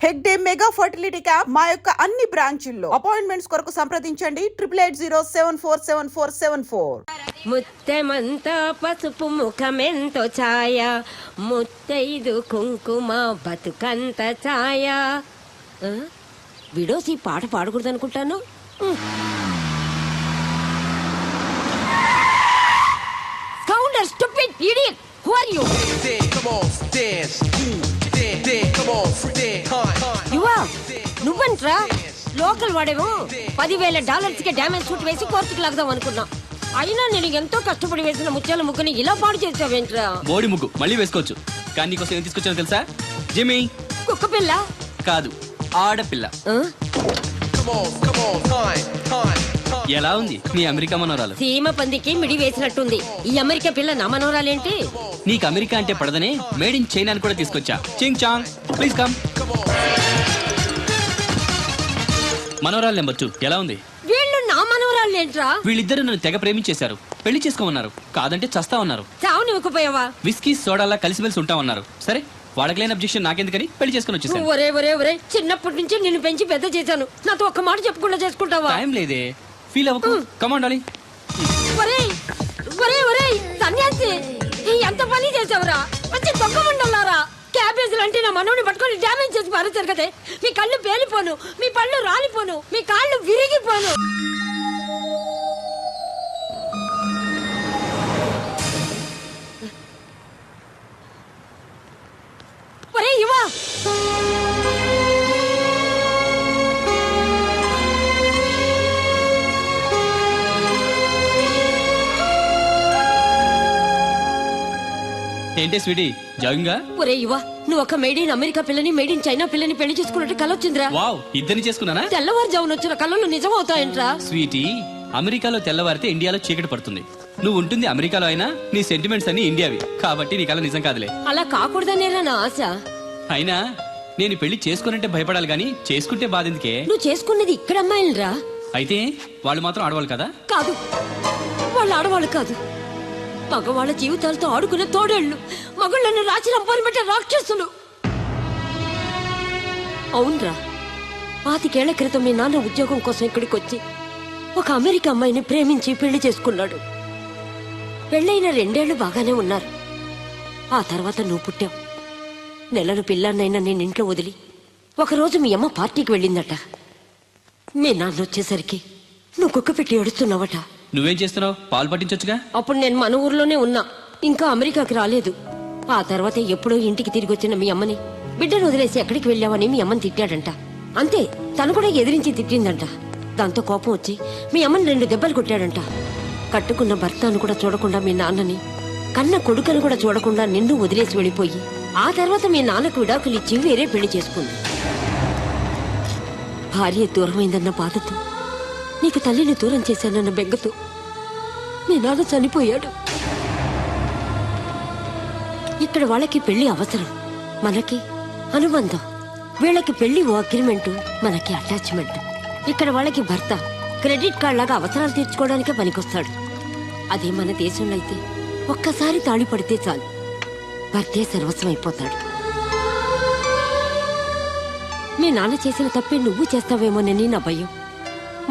Hegde mega fertility camp మా యొక్క అన్ని బ్రాంచుల్లో అపాయింట్మెంట్స్ కొరకు సంప్రదించండి 8880747474. ముత్తెమంతా పసుపు ముఖమెంతో ఛాయ ముత్తైదు కుంకుమ బతుకంత ఛాయ. విడోసి పాట పాడకూడదు అనుకుంటాను. Counter stupid idiot, who are you? యువా, నువ్వంట్రా లోకల్ వాడేమో $10,000 కి డ్యామేజ్ సూట్ వేసి కోర్టుకు లాగదాం అనుకున్నా. అయినా నేను ఎంతో కష్టపడి వేసిన ముత్యాల ముగ్గుని ఇలా పాడు చేసావేంట్రా? బోడి ముగ్గు మళ్ళీ వేసుకోవచ్చు, కానీ నీకోసం ఏం తీసుకొచ్చానో తెలుసా? జిమ్మీ కుక్క పిల్ల కాదు, ఆడపిల్ల. ఎలా ఉంది నీ అమెరికా మనోరాలు? సీమ పందికి మిడి వేసినట్టుంది. ఈ అమెరికా పిల్ల నా మనోరాలేంటి? నీకు అమెరికా అంటే పడదనే మేడ్ ఇన్ చైనా అని కూడా తీసుకొచ్చా. చింగ్ చాంగ్, ప్లీజ్ కమ్. మనోరాలు నెంబర్ 2 ఎలా ఉంది? వీళ్ళు నా మనోరాలేంట్రా? వీళ్ళిద్దరు నన్ను తెగ ప్రేమించేశారు, పెళ్లి చేసుకోమన్నారు. కాదంటే చస్తా ఉన్నారు. చావునివ్వకపోయావా? విస్కీ సోడాలా కలిసిమెలిసి ఉంటామన్నారు. సరే, వాళ్ళకి లేని అబ్జెక్షన్ నాకెందుకని పెళ్లి చేసుకుని వచ్చేసాను. ఒరే ఒరే ఒరే, చిన్నప్పటి నుంచి నిన్ను పెంచి పెద్ద చేశాను. నాతో ఒక్క మాట చెప్పకుండా చేసుకుంటావా? టైం లేదే, ఫీల్ అవ్వకు. Come on darling. ఒరే ఒరే ఒరే సన్యాసి, ఎంత పని చేసావురా? మంచి దొంగ మండలారా. క్యాబేజీలు అంటే నా మనోని పట్టుకొని డ్యామేజ్ చేసి పారేశారు కదే. మీ కళ్ళు పేలిపోను, మీ పళ్ళు రాలిపోను, మీ కాళ్ళు విరిగిపోను. ఒరే యువా, ఏంటే స్వీటీ, జాగింగా? ఒరే యువా, నువ్వు ఒక మేడ్ ఇన్ అమెరికా పిల్లని మేడ్ ఇన్ చైనా పిల్లని పెళ్లి చేసుకున్నట్టు కలొచ్చిందిరా. వావ్, ఇద్దరిని చేసుకున్నానా? తెల్లవారుజామున వచ్చిన కళ్ళు నిజం అవుతాయంట్రా. స్వీటీ, అమెరికాలో తెల్లవారితే ఇండియాలో చీకటి పడుతుంది. నువ్వు ఉంటుంది అమెరికాలో అయినా నీ సెంటిమెంట్స్ అన్ని ఇండియావి కాబట్టి నీ కళ నిజం కాదులే. అలా కాకూడదనేరా నా ఆశ. అయినా నేను పెళ్లి చేసుకునంటే భయపడాలి గానీ చేసుకుంటే బాధ ఎందుకే? నువ్వు చేసుకున్నది ఇక్కడ అమ్మాయిలరా. అయితే వాళ్ళు మాత్రం ఆడవాళ్ళు కదా? కాదు, వాళ్ళు ఆడవాళ్ళు కాదు, మగవాళ్ళ జీవితాలతో ఆడుకునే తోడేళ్లు, మగుళ్ళను రాచి రంపాలు పెట్టే రాక్షసులు. అవునరా, 25 ఏళ్ల క్రితం మీ నాన్న ఉద్యోగం కోసం ఇక్కడికి వచ్చి ఒక అమెరికా అమ్మాయిని ప్రేమించి పెళ్లి చేసుకున్నాడు. పెళ్ళైన 2 ఏళ్లు బాగానే ఉన్నారు. ఆ తర్వాత నువ్వు పుట్టావు. నెలలు పిల్లాన్నైనా నేను ఇంట్లో వదిలి ఒకరోజు మీ అమ్మ పార్టీకి వెళ్ళిందట. మీ నాన్న వచ్చేసరికి నువ్వు కుక్క పెట్టి ఏడుస్తున్నావట. నువ్వేం చేస్తున్నావు? పాలు పట్టించొచ్చుగా. అప్పుడు నేను మన ఊర్లోనే ఉన్నా, ఇంకా అమెరికాకి రాలేదు. ఆ తర్వాత ఎప్పుడో ఇంటికి తిరిగి వచ్చిన మీ అమ్మని బిడ్డను వదిలేసి ఎక్కడికి వెళ్ళావని మీ అమ్మని తిట్టాడంట. అంతే, తను కూడా ఎదిరించి తిట్టిందంట. దాంతో కోపం వచ్చి మీ అమ్మని 2 దెబ్బలు కొట్టాడంట. కట్టుకున్న భర్తను కూడా చూడకుండా మీ నాన్నని, కన్న కొడుకును కూడా చూడకుండా నిన్ను వదిలేసి వెళ్ళిపోయి ఆ తర్వాత మీ నాన్నకు విడాకులు ఇచ్చి వేరే పెళ్లి చేసుకుంది. భార్య దూరమైందన్న బాధతో, నీకు తల్లిని దూరం చేశానన్న బెంగతో మీ నాన్న చనిపోయాడు. ఇక్కడ వాళ్ళకి పెళ్లి అవసరం, మనకి అనుబంధం. వీళ్ళకి పెళ్లి ఓ అగ్రిమెంటు, మనకి అటాచ్మెంట్. ఇక్కడ వాళ్ళకి భర్త క్రెడిట్ కార్డ్ లాగా అవసరాలు తీర్చుకోవడానికే పనికొస్తాడు. అదే మన దేశంలో అయితే ఒక్కసారి తాళి పడితే చాలు, భర్తే సర్వస్వం అయిపోతాడు. మీ నాన్న చేసిన తప్పే నువ్వు చేస్తావేమోనని నా భయం.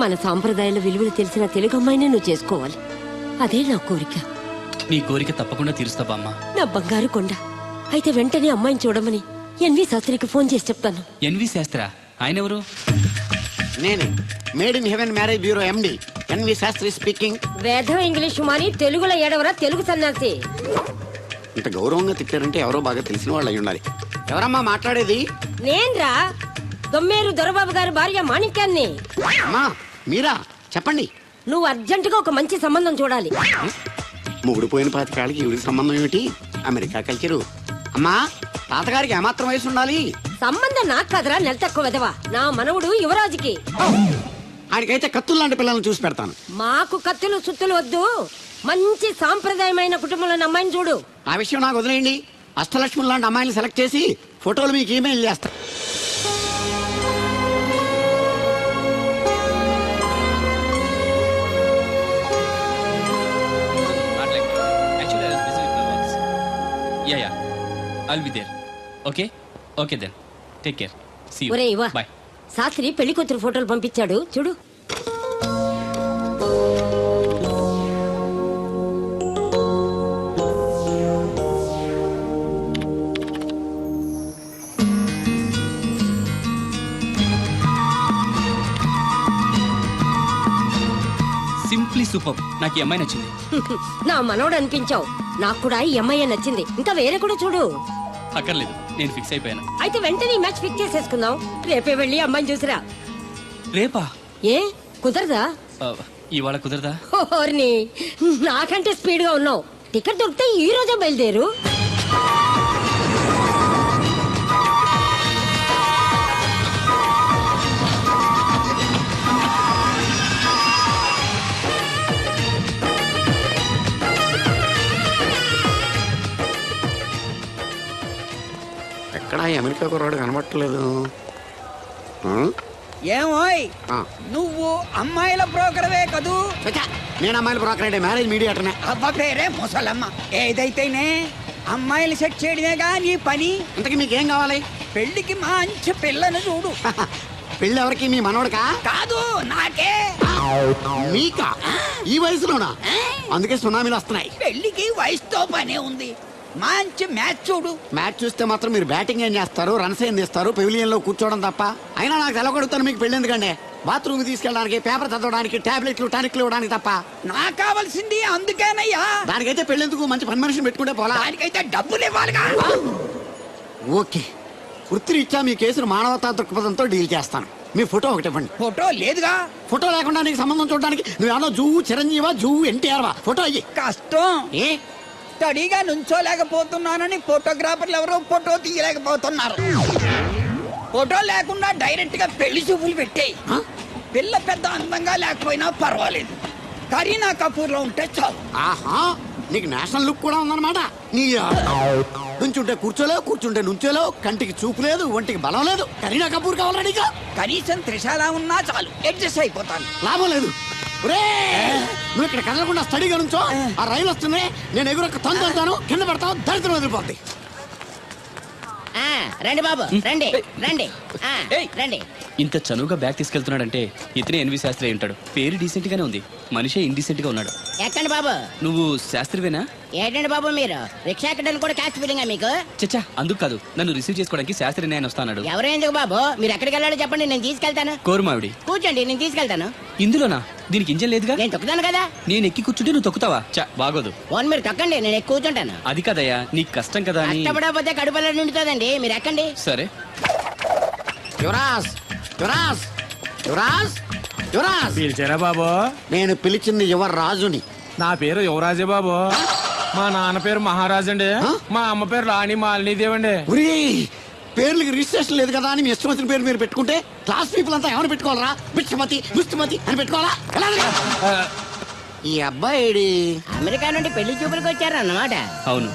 మన సాంప్రదాయాల విలువలు తెలిసిన తెలుగు అమ్మాయినే నువ్వు చేసుకోవాలి, అదే నా కోరిక. నీ కోరిక తప్పకుండా తీరుస్తా బామ్మ. నా బంగారు కొండ. అయితే వెంటనే అమ్మాయిని చూడమని ఎన్వి శాస్త్రికి ఫోన్ చేసి చెప్తాను. ఎన్వి శాస్త్ర? ఆయన ఎవరు? నేను made in heaven marriage bureau MD N V Shastri speaking. వేదం ఇంగ్లీష్ మాని తెలుగులో ఏడవరా తెలుగు సన్నాసి. ఇంత గౌరవంగా తిట్టారంటే ఎవరో బాగా తెలిసిన వాళ్ళు అయి ఉండాలి. ఎవరమ్మా మాట్లాడేది? నేన్రా, దొమ్మేరు దొరబాబు గారి భార్య మాణిక్యాన్ని. అమ్మా మీరా? చెప్పండి. నువ్వు అర్జెంటుగా ఒక మంచి సంబంధం చూడాలి. ముగుడు పోయిన 25 ఏళ్ళకి ఈవిడికి సంబంధం ఏమిటి? America culture. అమ్మా, తాతగారికి ఏమాత్రం వయసు ఉండాలి? సంబంధం నాకు కదరా, నెల తక్కువ విధవా. నా మనవుడు యువరాజుకి. ఆయనకైతే కత్తులు లాంటి పిల్లల్ని చూసి పెడతాను. మాకు కత్తులు సుత్తులు వద్దు, మంచి సాంప్రదాయమైన కుటుంబంలో అమ్మాయిని చూడు. ఆ విషయం నాకు వదిలేయండి. అష్టలక్ష్మి లాంటి అమ్మాయిని సెలెక్ట్ చేసి ఫోటోలు మీకు ఈమెయిల్ చేస్తా. I'll be there. Okay? Okay then. Take care. See you. ఒరే ఇవా Bye. శాస్త్రి పెళ్లి కూతురు ఫోటోలు పంపించాడు చూడు. Simply super. నాకు ఈ అమ్మాయి నచ్చింది. నా మనోడు అనిపించావు. నాకు కూడా ఈ అమ్మాయి నచ్చింది. ఇంకా వేరే కూడా చూడు. అక్కర్లేదు, నేను ఫిక్స్ అయిపోయాను. అయితే వెంటనే ఈ మ్యాచ్ ఫిక్స్ చేసేసుకుందాం. రేపే వెళ్ళి అమ్మాయిని చూసిరా. రేపా? ఏ కుదరదా? ఇవాళ కుదరదా? ఓర్ని నాకంటే స్పీడ్ గా ఉన్నావు. టికెట్ దొరికితే ఈ రోజే బయలుదేరు. ఎక్కడ అమెరికా కుర్రాడు కనబట్టలేదు. ఏమోయ్ ఆ. నువ్వు అమ్మాయిల బ్రోకర్వే కదూ? చచ్చా, నేను అమ్మాయిలు బ్రోకర్ అంటే మ్యారేజ్ మీడియాటర్నే. అవ్వ పేరే ముసలమ్మ. ఏదైతేనే అమ్మాయిలు సెట్ చేయడమేగా నీ పని. ఇంతకీ మీకేం కావాలి? పెళ్లికి మంచి పిల్లను చూడు. పెళ్ళి ఎవరికి? మీ మనవడకా? కాదు నాకే. మీకా? ఈ వయసులోనా? అందుకే సునామీలు వస్తున్నాయి. పెళ్లికి వయసుతో పనే ఉంది. మంచి మ్యాచ్ చూడు. మ్యాచ్ చూస్తే మాత్రం మీరు బ్యాటింగ్ ఏం చేస్తారు, రన్స్ ఏం తీస్తారు, పెవిలియన్ లో కూర్చోవడం తప్ప. అయినా నాకు తెలగొడుతాను మీకు పెళ్లి ఎందుకండి? బాత్రూమ్ తీసుకెళ్ళడానికి, పేపర్ చదవడానికి, టాబ్లెట్లు టానిక్లు ఇవ్వడానికి తప్ప. నాకు కావాల్సింది అందుకేనయ్యా. దానికైతే పెళ్ళెందుకు? మంచి పని మనిషిని పెట్టుకుంటే పోలా. దానికైతే డబ్బులు ఇవ్వాలిగా. ఓకే, వృత్తిరీత్యా మీ కేసును మానవతా దృక్పథంతో డీల్ చేస్తాను. మీ ఫోటో ఒకటి ఇవ్వండి. ఫోటో లేదుగా. ఫోటో లేకుండా నీకు సంబంధం చూడడానికి నువ్వేమో జూ చిరంజీవా, జూ ఎన్టీఆర్వా? ఫోటో అయ్యి. కష్టం. ఏ స్టడీగా నుంచోలేకపోతున్నానని ఫోటోగ్రాఫర్లు ఎవరో ఫోటో తీయలేకపోతున్నారు. ఫోటో లేకుండా డైరెక్ట్ గా పెళ్లి చూపులు పెట్టేయి. ఆ? పిల్ల పెద్ద అందంగా లేకపోయినా పర్వాలేదు, కరీనా కపూర్ లో ఉంటే చాలు. ఆహా, నీకు నేషనల్ లుక్ కూడా ఉందన్నమాట. నీ నుంచుంటే కూర్చోలేవు, కూర్చుంటే నుంచోలేవు, కంటికి చూపు లేదు, ఒంటికి బలం లేదు. కరీనా కపూర్ కావాలా నీకు? కనీసం త్రిశాల ఉన్నా చాలు, అడ్జస్ట్ అయిపోతాను. లాభం లేదు. నువ్వు ఇక్కడ కదలకుండా స్టడీగా నుంచో. ఆ రైలు వస్తుంది, నేను ఎగురొక్క తొందరతాను, కింద పడతావు, దరిద్రం వదిలిపోద్ది. రండి బాబు, రండి రండి ఆ, రండి. ఇంత చనువుగా బ్యాగ్ తీసుకెళ్తున్నాడంటే ఇతనే ఎన్వి శాస్త్రి అయి ఉంటాడు. పేరు డీసెంట్ గానే ఉంది, మనిషే ఇండీసెంట్ గా ఉన్నాడు. ఎక్కండి బాబు. నువ్వు శాస్త్రివేనా? ఏంటండి బాబు మీరు రిక్షా ఎక్కడానికి కూడా క్యాష్ ఫీలింగా మీకు? చచ్చా, అందుకు కాదు, నన్ను రిసీవ్ చేసుకోవడానికి శాస్త్రి నేను వస్తాడు. ఎవరు ఎందుకు బాబు? మీరు ఎక్కడికి వెళ్ళాలో చెప్పండి, నేను తీసుకెళ్తాను. కోరుమావిడి కూర్చోండి, నేను తీసుకెళ్తాను. ఇందులోనా? దీనికి ఇంజన్ లేదుగా. నేను తొక్కుతాను కదా. నేను ఎక్కి కూర్చుంటే నువ్వు తొక్కుతావా? చా, బాగోదు. ఓన్ మీరు తొక్కండి, నేను ఎక్కి కూర్చుంటాను. అది కదయ్యా, నీకు కష్టం కదా అని. కష్టపడకపోతే కడుపులో నిండుతుందండి, మీరు ఎక్కండి. సరే. యువరాజ్, యువరాజ్, యువరాజ్, యువరాజ్. పిలిచారా బాబు? నేను పిలిచింది యువరాజుని. నా పేరు యువరాజే బాబు. మా నాన్న పేరు మహారాజ్ అండి. మా అమ్మ పేరు రాణి మాలినీదేవి అండి. ఒరే, పేర్లకి రిజిస్ట్రేషన్ లేదు కదా అని మీ ఇష్టం వచ్చిన పేరు మీరు పెట్టుకుంటే క్లాస్ పీపుల్ అంతా ఎవరు పెట్టుకోవాలరా? బిచ్చమతి, ముస్తుమతి అని పెట్టుకోవాలా? ఎలా? ఈ అబ్బాయి అమెరికా నుండి పెళ్లి చూపులకు వచ్చారు అన్నమాట. అవును,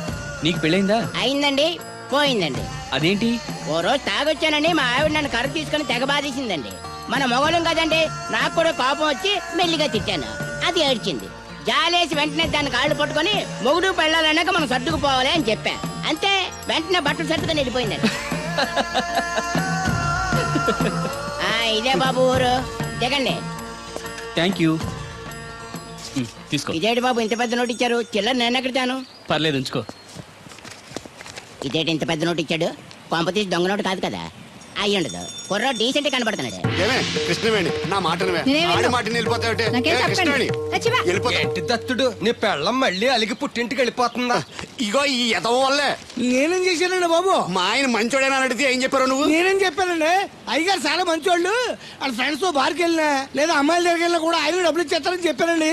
నీకు పెళ్ళైందా? అయిందండి, పోయిందండి. అదేంటి? ఓ రోజు తాగొచ్చానని మా ఆవిడ నన్ను కర్ర తీసుకుని తెగ బాధేసిందండి. మన మొగలం కదండి, నాకు కూడా కోపం వచ్చి మెల్లిగా తిట్టాను. అది ఏడ్చింది. జాలేసి వెంటనే దాన్ని కాళ్ళు పట్టుకొని మొగుడు పెళ్ళాలన్నాక మనం సర్దుకుపోవాలి అని చెప్పా. అంతే, వెంటనే బట్టలు సర్దుకొని వెళ్ళిపోయిందండి. ఇదే బాబు ఊరు, దిగండి. Thank you. తీసుకో. ఇదేంటి బాబు ఇంత పెద్ద నోటు ఇచ్చారు? చిల్లర నేను ఎక్కడతాను. పర్లేదు, ఉంచుకో. ఇదేంటి ఇంత పెద్ద నోటు ఇచ్చాడు? కొంప తీసి దొంగ నోటు కాదు కదా? అయ్యుండదు, కుర్ర డీసెంట్ కనబడుతున్నాడు. కృష్ణవేణి, నా మాటను ఏంటి దత్తుడు, నీ పెళ్ళం మళ్ళీ అలిగి పుట్టింటికి వెళ్ళిపోతుందా? ఇగో ఈ ఎదవ వల్లే. నేనేం చేశానండి బాబు? మా ఆయన మంచోడేనా అడిగితే ఏం చెప్పారు నువ్వు? నేనేం చెప్పానండి? అయ్యగారు చాలా మంచోళ్ళు. వాళ్ళ ఫ్రెండ్స్ తో బార్కి వెళ్ళినా లేదా అమ్మాయిల దగ్గరికి వెళ్ళినా కూడా ఆయన డబ్బులు ఇచ్చేస్తారని చెప్పానండి.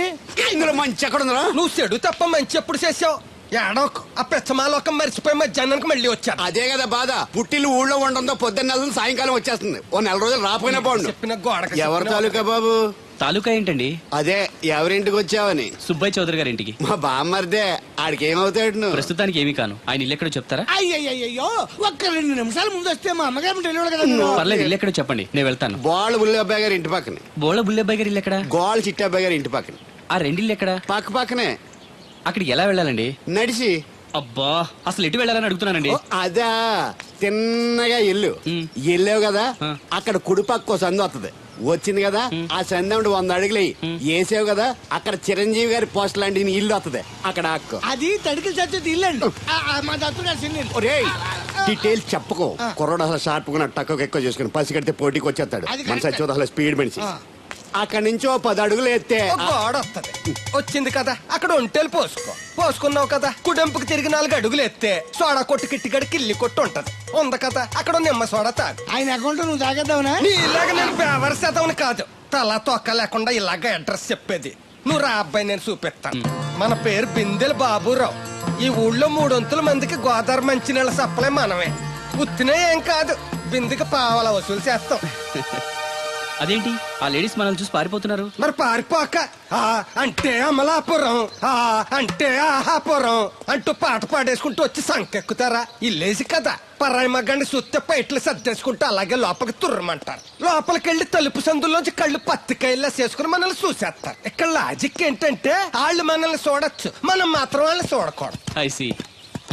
ఇందులో మంచి ఎక్కడ ఉందా? నువ్వు చెడు తప్ప మంచి ఎప్పుడు చేసావు? ఏడోకు, ఆ పెచ్చమాలోకం మర్చిపోయి మధ్యాహ్నానికి మళ్ళీ వచ్చాను. అదే కదా బాధ. పుట్టిల్లు ఊళ్ళో ఉండడంతో పొద్దున్న నెల సాయంకాలం వచ్చేస్తుంది. ఓ నెల రోజులు రాపోయినా బాగుండు. చెప్పిన గోడకి ఎవరి తాలూకా బాబు? తాలూకా ఏంటండి? అదే, ఎవరింటికి వచ్చావని. సుబ్బయ్య చౌదరి గారి ఇంటికి. మా బామ్మర్దే. ఆడికి ఏమవుతాడు నువ్వు? ప్రస్తుతానికి ఏమీ కాను. ఆయన ఇల్లు ఎక్కడో చెప్తారా? అయ్యయ్యో, ఒక్క 2 నిమిషాల ముందు వస్తే మా అమ్మగారు తెలియదు కదా. పర్లేదు, ఇల్లు ఎక్కడో చెప్పండి, నేను వెళ్తాను. గోళ్ళ బుల్లి అబ్బాయి గారి ఇంటి పక్కనే. బోళ బుల్లెబ్బాయి గారి ఇల్లు ఎక్కడ? గోళ్ళ చిట్టి అబ్బాయి గారి ఇంటి పక్కనే. ఆ రెండిల్లు ఎక్కడ? పక్క పక్కనే. అక్కడికి ఎలా వెళ్ళాలండి? నడిచి. అబ్బా అసలు ఎటు వెళ్ళాలని అడుగుతున్నానండి. ఓ, అదా తిన్నగా ఎల్లు వెళ్ళావు కదా అక్కడ కుడిపక్క సందు వస్తుంది. వచ్చింది కదా ఆ సందు 100 అడుగులు వేసావు కదా అక్కడ చిరంజీవి గారి పోస్ట్ లాంటి నీ ఇల్లు వస్తుంది. అక్కడ అక్కు అది తడికి చచ్చేది ఇల్లండి మా దత్తు ఒరేయ్ డీటెయిల్స్ చెప్పకు. కుర్రోడు అసలు షార్ప్ గా తక్కువ ఎక్కువ చేసుకుని పసి కడితే పోటీకి వచ్చేస్తాడు. మన సచ్చి అసలు స్పీడ్ మనిషి. అక్కడి నుంచి 10 అడుగులు ఎత్తే గోడ వస్తుంది. వచ్చింది కదా అక్కడ ఒంటేలు పోసుకున్నావు కదా కుడెంపుకి తిరిగి 4 అడుగులు ఎత్తే సోడా కొట్టు కిట్టిగడి కిల్లి కొట్టు ఉంటది. ఉంది కదా అక్కడ నిమ్మ సోడా తాగు. ఆయన అకౌంట్ నువ్వు తాగేద్దావునా? నీ ఇలాగ నేను బేవర్ శాతం కాదు, తల తొక్క లేకుండా ఇలాగ అడ్రస్ చెప్పేది. నువ్వు రా అబ్బాయి, నేను చూపిస్తాను. మన పేరు బిందెల బాబురావు. ఈ ఊళ్ళో 300 మందికి గోదావరి మంచినీళ్ళ సప్లై మనమే. ఉత్తినే ఏం కాదు, బిందెకి పావల వసూలు చేస్తాం. అదేంటి ఆ లేడీస్ మనల్ని చూసి పారిపోతున్నారు? మరి పారిపోక ఆ అంటే అమలాపురం, ఆ అంటే ఆహాపురం అంటూ పాట పాడేసుకుంటూ వచ్చి సంకెక్కుతారా? ఇల్లేసి కదా పరాయి మగ్గండి సుత్తే పైట్లు సర్దేసుకుంటూ అలాగే లోపలికి తుర్రమంటారు. లోపలికెళ్ళి తలుపు సందులోంచి కళ్ళు పత్తికాయల్లా చేసుకుని మనల్ని చూసేస్తారు. ఇక్కడ లాజిక్ ఏంటంటే వాళ్ళు మనల్ని చూడొచ్చు, మనం మాత్రం వాళ్ళని చూడకూడదు. ఐసి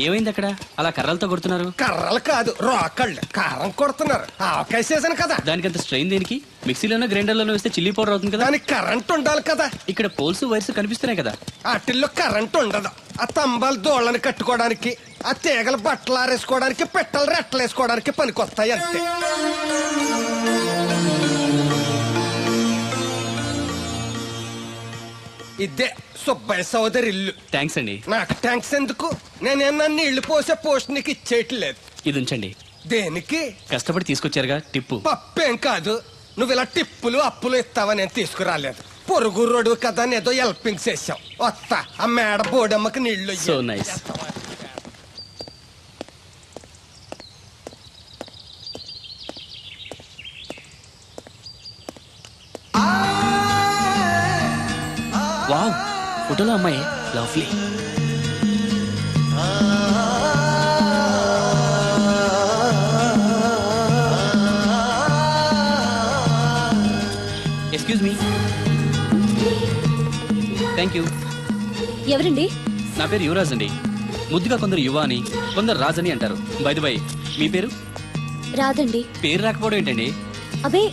ఏమైంది అక్కడ అలా కర్రలతో కొడుతున్నారు? కర్రలు కాదు, రోకళ్ళు కారం కొడుతున్నారు. ఆవకాయ సీజన్ కదా. దానికంత స్ట్రెయిన్ దేనికి? మిక్సీలోనో గ్రైండర్లోనో వేస్తే చిల్లీ పౌడర్ అవుతుంది కదా. దానికి కరెంట్ ఉండాలి కదా. ఇక్కడ పోల్స్ వైర్స్ కనిపిస్తున్నాయి కదా. వాటిల్లో కరెంట్ ఉండదు. ఆ తంబాలు దోళ్ళని కట్టుకోవడానికి, ఆ తీగలు బట్టలు ఆరేసుకోవడానికి, పెట్టలు రెట్టలు వేసుకోవడానికి పనికొస్తాయి అంతే. ఇదే సుబ్బయ్య సోదరి ఇల్లు. థ్యాంక్స్ అండి. నాకు థ్యాంక్స్ ఎందుకు? నేనేమన్నా నీళ్లు పోసే పోస్ట్ నీకు ఇచ్చేయట్లేదు. ఇది ఉంచండి. దేనికి? కష్టపడి తీసుకొచ్చారుగా టిప్పు. పప్పేం కాదు, నువ్వు ఇలా టిప్పులు అప్పులు ఇస్తావని నేను తీసుకురాలేదు. పొరుగు రోడ్డు కదా అని ఏదో హెల్పింగ్ చేసావు. వస్తా ఆ మేడ బోడమ్మకి నీళ్లు ఇయ్యి. So nice. వావ్, ఫోటోలో అమ్మాయి lovely. Excuse me. Thank you. ఎవరండి? నా పేరు యువరాజ్ అండి. ముద్దుగా కొందరు యువ అని, కొందరు రాజ్ అని అంటారు. బై ది బై, మీ పేరు? రాదండి. పేరు రాకపోవడం ఏంటండి? అబే,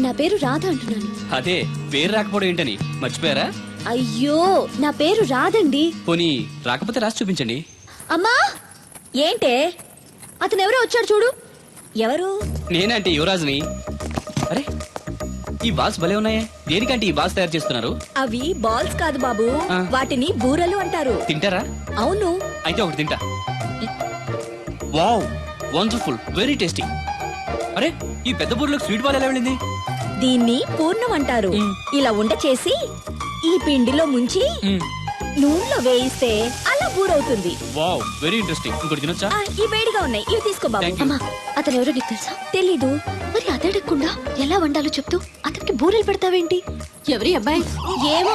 నా పేరు రాధ అంటున్నాను. అదే పేరు రాకపోవడం ఏంటని మర్చిపోయారా? అయ్యో, నా పేరు రాదండి. పోనీ రాకపోతే రాసి చూపించండి. అమ్మా, ఏంటే అతను ఎవరో వచ్చాడు చూడు. ఎవరు? నేనంటే యువరాజ్ని. అరే, ఈ బాల్స్ భలే ఉన్నాయే. దేనికంటే ఈ బాల్స్ తయారు చేస్తున్నారు? అవి బాల్స్ కాదు బాబు, ఆ. వాటిని బూరలు అంటారు. తింటారా? అవును. అయితే ఒకటి తింటా. Wow, wonderful, very tasty. అరే, ఈ పెద్ద బూర్లోకి స్వీట్ బాల్ ఎలా వెళ్ళింది? దీన్ని పూర్ణం అంటారు. ఇలా ఉండ చేసి ఈ పిండిలో ముంచి నూనెలో వేయిస్తే అలా బూరవుతుంది. Wow, very interesting. ఇంకోటి తినొచ్చా? ఈ వేడిగా ఉన్నాయి, ఇవి తీసుకో బాబు. Thank you. అమ్మా, అతను ఎవరో నీకు తెలుసా? తెలీదు. మరి అదడగకుండా ఎలా వండాలో చెప్తూ అతనికి బూరెలు పెడతావేంటి? ఎవరి అబ్బాయి? ఏమో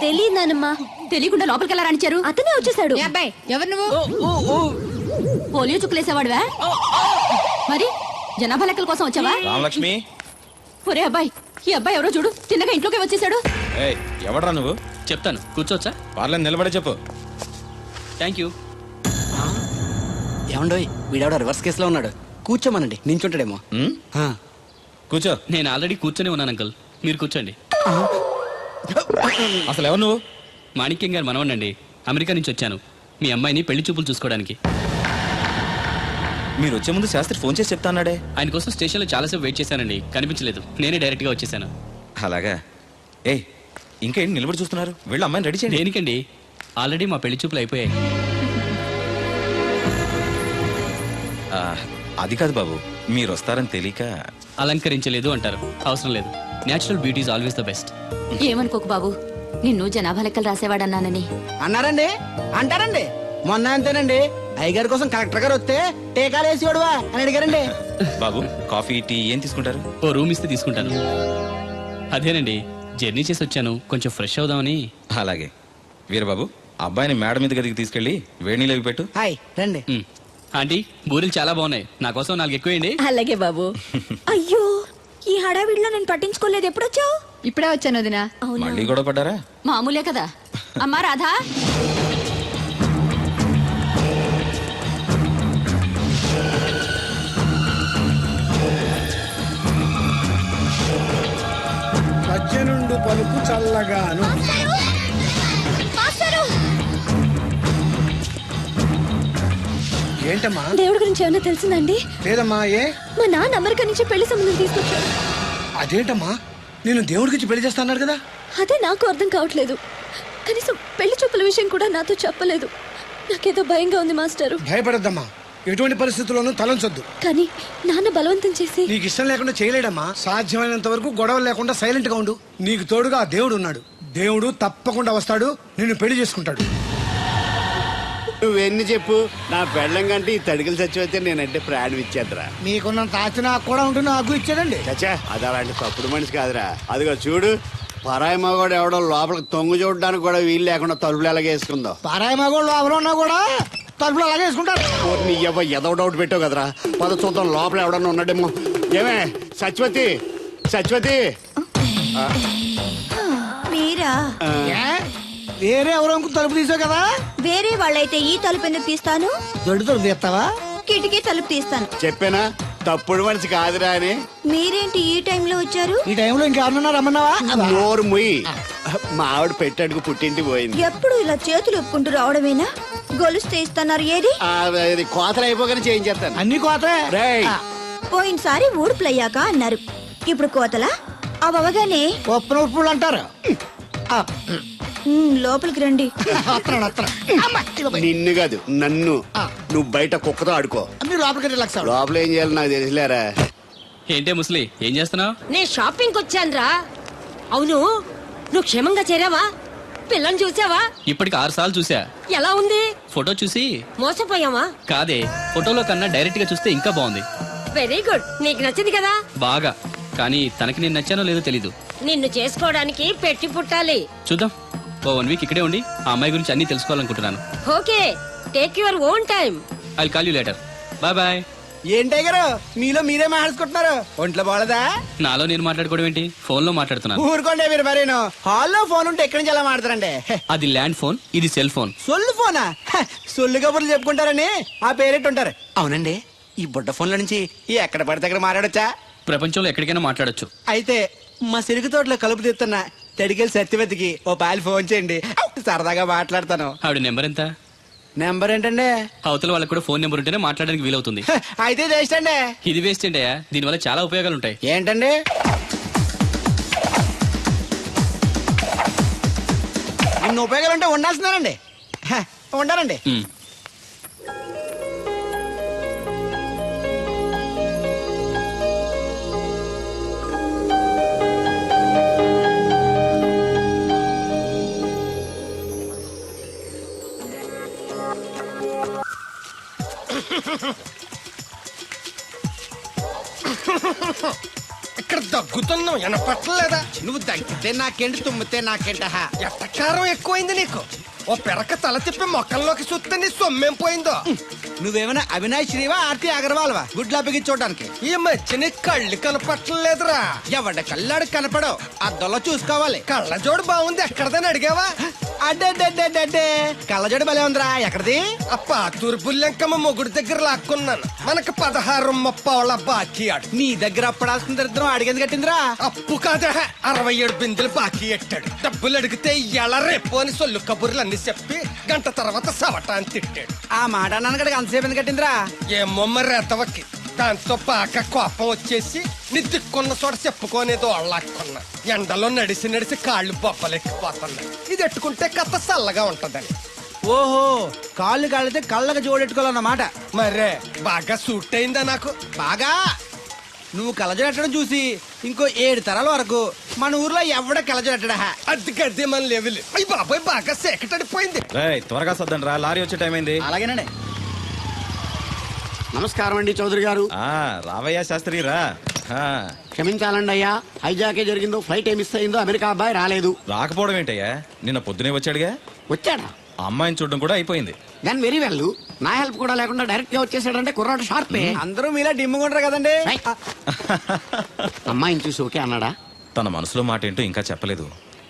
తెలియదానమ్మా. తెలియకుండా లోపలికి ఎలా రాణించారు? అతనే వచ్చేసాడు. అబ్బాయి, ఎవరు నువ్వు? పోలియో చుక్కులేసేవాడువా? మరి జనాభా లెక్కల కోసం వచ్చావా? రామలక్ష్మి. ఒరే అబ్బాయి, ఈ అబ్బాయి ఎవరో చూడు, తిన్నగా ఇంట్లోకి వచ్చేసాడు. ఏయ్, ఎవడ్రా నువ్వు? చెప్తాను, కూర్చోవచ్చా? పర్లేదు, నిలబడే చెప్పు. Thank you. ఏమండోయ్, వీడెవడో రివర్స్ కేసులో ఉన్నాడు. కూర్చోమనండి, నించుంటాడేమో. ఉమ్, కూర్చో. నేను ఆల్రెడీ కూర్చొని ఉన్నాను అంకుల్, మీరు కూర్చోండి. అసలు ఎవరు నువ్వు? మాణిక్యం గారు మనవనండి. అమెరికా నుంచి వచ్చాను మీ అమ్మాయిని పెళ్లి చూపులు చూసుకోవడానికి. మీరు వచ్చే ముందు శాస్త్రి ఫోన్ చేసి చెప్తా అన్నాడే. ఆయన కోసం స్టేషన్లో చాలాసేపు వెయిట్ చేశానండి, కనిపించలేదు. నేనే డైరెక్ట్గా వచ్చేసాను. అలాగా? ఏ ఇంకా ఏంటి నిలబడి చూస్తున్నారు? వెళ్ళి అమ్మాయిని రెడీ చేయండి. దేనికండి? ఆల్రెడీ మా పెళ్లి చూపులు అయిపోయాయి. అది కాదు బాబు, మీరు వస్తారని తెలియక. అలంకరించలేదు అంటారు, అవసరం లేదు. Natural beauty is always the best. ఏమనుకోకు బాబు, నిన్ను జనాభా లెక్కలు రాసేవాడన్నానని. అన్నారండి, అంటారండి. మొన్న అంతేనండి, అయ్యగారి కోసం కలెక్టర్ గారు వస్తే టీకాలు వేసేవాడువా అని అడిగారండి. బాబు, కాఫీ టీ ఏం తీసుకుంటారు? ఓ రూమ్ ఇస్తే తీసుకుంటాను. అదేనండి, జర్నీ చేసి వచ్చాను, కొంచెం ఫ్రెష్ అవుదామని. అలాగే. వీరబాబు, అబ్బాయిని మేడ మీద గదికి తీసుకెళ్లి వేడి నీళ్ళు అవి పెట్టు. హాయ్ రండి. ఆంటీ, బూరెలు చాలా బాగున్నాయి, నా కోసం 4 ఎక్కువేయండి. అలాగే బాబు. అయ్యో, ఈ హడావిడిలో నేను పట్టించుకోలేదు. ఎప్పుడొచ్చావు? ఇప్పుడే వచ్చాను వదినా. మళ్ళీ గొడవ పడ్డారా? మామూలే కదా. అమ్మా రాధా, చల్లగాను. ఏంటమ్మా? దేవుడి గురించి ఏమైనా తెలిసిందండి? లేదమ్మా. ఏ? మా నాన్న అమెరికా నుంచి పెళ్లి సంబంధం తీసుకొచ్చాడు. అదేంటమ్మా, నేను దేవుడి గురించి పెళ్లి చేస్తాను కదా. అదే నాకు అర్థం కావట్లేదు. కనీసం పెళ్లి చూపుల విషయం కూడా నాతో చెప్పలేదు. నాకేదో భయంగా ఉంది మాస్టారు. భయపడద్దమ్మా, ఎటువంటి పరిస్థితుల్లోనూ తలంచొద్దు. కానీ నాన్న బలవంతం చేసి నీకు ఇష్టం లేకుండా చేయలేడమ్మా. సాధ్యమైనంత వరకు గొడవలు లేకుండా సైలెంట్ గా ఉండు. నీకు తోడుగా ఆ దేవుడు ఉన్నాడు. దేవుడు తప్పకుండా వస్తాడు, నిన్ను పెళ్లి చేసుకుంటాడు. నువ్వెన్ని చెప్పు, నా పెళ్ళం కంటే ఈ తడికలు చచ్చిపోతే నేనంటే ప్రాణం ఇచ్చేద్దరా. మీకున్నంత ఆస్తి నాకు కూడా ఉంటుంది, నాకు ఇచ్చాడండి. చచ్చా, అది అలాంటి తప్పుడు మనిషి కాదురా. అదిగో చూడు, పరాయి మగవాడు ఎవడో లోపలికి తొంగు చూడడానికి కూడా వీలు లేకుండా తలుపులు ఎలాగేసుకుందో. పారాయి మగోళ్ళు లోపల ఉన్నా కూడా తలుపులు అలాగే వేసుకుంటారు. నీ ఎదో డౌట్ పెట్టావు కదరా. పద చూద్దాం లోపల ఎవడన్నా ఉన్నాడేమో. ఏమే సత్యవతి, సత్యవతి. మీరా? వేరే ఎవరో తలుపు తీసావు కదా. వేరే వాళ్ళైతే ఈ తలుపు ఎందుకు తీస్తాను? దొడ్డు తలుపు తీస్తావా? కిటికీ తలుపు తీస్తాను. చెప్పానా తప్పుడు మనిషి కాదురా అని. మీరేంటి ఈ టైంలో వచ్చారు? ఈ టైంలో ఇంకెవరన్నా రమ్మన్నావా? నోరు ముయ్యి. మా ఆవిడ పెట్టడుకు పుట్టింటి పోయింది. ఎప్పుడు ఇలా చేతులు ఒప్పుకుంటూ రావడమేనా? గొలుస్తే ఇస్తున్నారు ఏది? అది కోతలు అయిపోగానే చేయించేస్తాను. అన్ని కోతే. రేయ్, పోయినసారి ఊడుపులయ్యాక అన్నారు, ఇప్పుడు కోతలా? అవగానే ఉప్పున ఉప్పులు అంటారు. లోపలికి రండి. నిన్ను కాదు నన్ను. నువ్వు బయట కుక్కతో ఆడుకో. మీరు లోపలికి రిలాక్స్ అవ్వండి. లోపల ఏం చేయాలి నాకు తెలిసిలేరా. ఏంటే ముసలి, ఏం చేస్తున్నావు? నేను షాపింగ్ వచ్చానురా. అవును, నువ్వు క్షేమంగా చేరావా? పిల్లని చూసావా? ఇప్పటికి 6 సార్లు చూసా. ఎలా ఉంది? ఫోటో చూసి మోసపోయావా? కాదే, ఫోటోలో కన్నా డైరెక్ట్ గా చూస్తే ఇంకా బాగుంది. వెరీ గుడ్, నీకు నచ్చింది కదా? బాగా. కానీ తనకి నేను నచ్చానో లేదో తెలీదు. నిన్ను చేసుకోవడానికి పెట్టి పుట్టాలి. చూద్దాం. ఓ 1 వీక్ ఇక్కడే ఉండి ఆ అమ్మాయి గురించి అన్ని తెలుసుకోవాలనుకుంటున్నాను. Okay, take your own time. I call you later. Bye bye. ఏంటే గారు మీలో మీరే మాట్లాడుకుంటున్నారు? ఒంట్లో బాగలదా? నాలో నేను మాట్లాడుకోవడం ఏంటి, ఫోన్ లో మాట్లాడుతున్నాను. ఊరుకోండి మీరు మరేను. హాల్లో ఫోన్ ఉంటే ఎక్కడి నుంచి ఎలా మాట్లాడతారండి? అది ల్యాండ్ ఫోన్, ఇది సెల్ ఫోన్. సొల్లు ఫోనా? సొల్లు కబుర్లు చెప్పుకుంటారని ఆ పేరెట్టు ఉంటారు. అవునండి, ఈ బుడ్డ ఫోన్ల నుంచి ఎక్కడ పడితే అక్కడ మాట్లాడొచ్చా? ప్రపంచంలో ఎక్కడికైనా మాట్లాడొచ్చు. అయితే మా సిరుగు తోటలో కలుపు తీస్తున్న తడికెళ్ళి సత్యవతికి ఓ పాలు ఫోన్ చేయండి, సరదాగా మాట్లాడతాను. ఆవిడ నెంబర్ ఎంత? నెంబర్ ఏంటండి? అవతల వాళ్ళకి కూడా ఫోన్ నెంబర్ ఉంటేనే మాట్లాడడానికి వీలవుతుంది. అయితే చేస్తండి. ఇది వేస్ట్ ఏంటయ్యా, దీనివల్ల చాలా ఉపయోగాలు ఉంటాయి. ఏంటండి? ఇన్ని ఉపయోగాలు ఉంటే ఉండాల్సిందేనండి. ఉండాలండి. ఉమ్. ఇక్కడ దగ్గుతున్నావు, వినపట్టలేదా? నువ్వు తగ్గితే నాకేంటి, తుమ్మితే నాకేంట? ఎట్టకారం ఎక్కువైంది నీకు. ఓ పెరక తల తిప్పి మొక్కల్లోకి చూస్తే నీ సొమ్మేం పోయిందో. నువ్వేమైనా అవినాష్ శ్రీవా, ఆర్తి అగర్వాల్వా గుడ్లా బిగించోడానికి? ఈ మధ్య నీ కళ్ళు కనపట్టలేదురా. ఎవడ కళ్ళాడు కనపడవు, అద్దంలో చూసుకోవాలి. కళ్ళజోడు బాగుంది, ఎక్కడదని అడిగావా? అడ్డే కళ్ళజోడు భలే ఉందిరా. ఎక్కడిది? ఆ పాతూరు బుల్లెంకమ్మ మొగుడు దగ్గర లాక్కున్నాను. మనకు 16 బాకీ ఆడు. నీ దగ్గర అప్పడాల్సిన దరిద్రం అడిగేది కట్టిందిరా. అప్పు కాదా, 67 బిందెలు బాకీ ఎట్టాడు. డబ్బులు అడిగితే ఎలా రేపు అని సొల్లు కబుర్లు అన్ని చెప్పి గంట తర్వాత సవటాన్ని తిట్టాడు. ఆ మాట నాన్నగడికి అంతసేపు ఎందుకు కట్టిందిరా? ఏమో మరి ఎతవకి. దాంతో బాగా కోపం వచ్చేసి నీ దిక్కున్న చోట చెప్పుకోనేదో అళ్ళాక్కున్నా. ఎండలో నడిసి కాళ్ళు బొబ్బలెక్కిపోతున్నాయి. ఇది ఎట్టుకుంటే కథ చల్లగా ఉంటదని. ఓహో, కాళ్ళు కాళ్ళైతే కళ్ళకు జోడెట్టుకోవాలన్నమాట. మరే బాగా సూట్ అయిందా నాకు? బాగా. నువ్వు కలజడెట్టడం చూసి ఇంకో 7 తరాల వరకు మన ఊర్లో ఎవడ కలజడెట్టడా? అది గడ్డి మన లెవెల్. అయ్యి బాబాయ్, బాగా సేకటడిపోయింది. త్వరగా సర్దండి రా, లారీ వచ్చే టైం అయింది. అలాగేనండి. నమస్కారం అండి చౌదరి గారు. రావయ్యా శాస్త్రి రా. క్షమించాలండి అయ్యా, హైజాకే జరిగిందో, ఫ్లైట్ ఏమి మిస్ అయిందో, అమెరికా అబ్బాయి రాలేదు. రాకపోవడం ఏంటయ్యా, నిన్న పొద్దునే వచ్చాడుగా. వచ్చాడా? ఆ అమ్మాయిని చూడడం కూడా అయిపోయింది. దాని వెరీ వెల్. నా హెల్ప్ కూడా లేకుండా డైరెక్ట్ గా వచ్చేసాడంటే కుర్రాడు షార్పే. అందరూ మీలా డిమ్ముకుంటారు కదండి. అమ్మాయిని చూసి ఓకే అన్నాడా? తన మనసులో మాట ఏంటో ఇంకా చెప్పలేదు,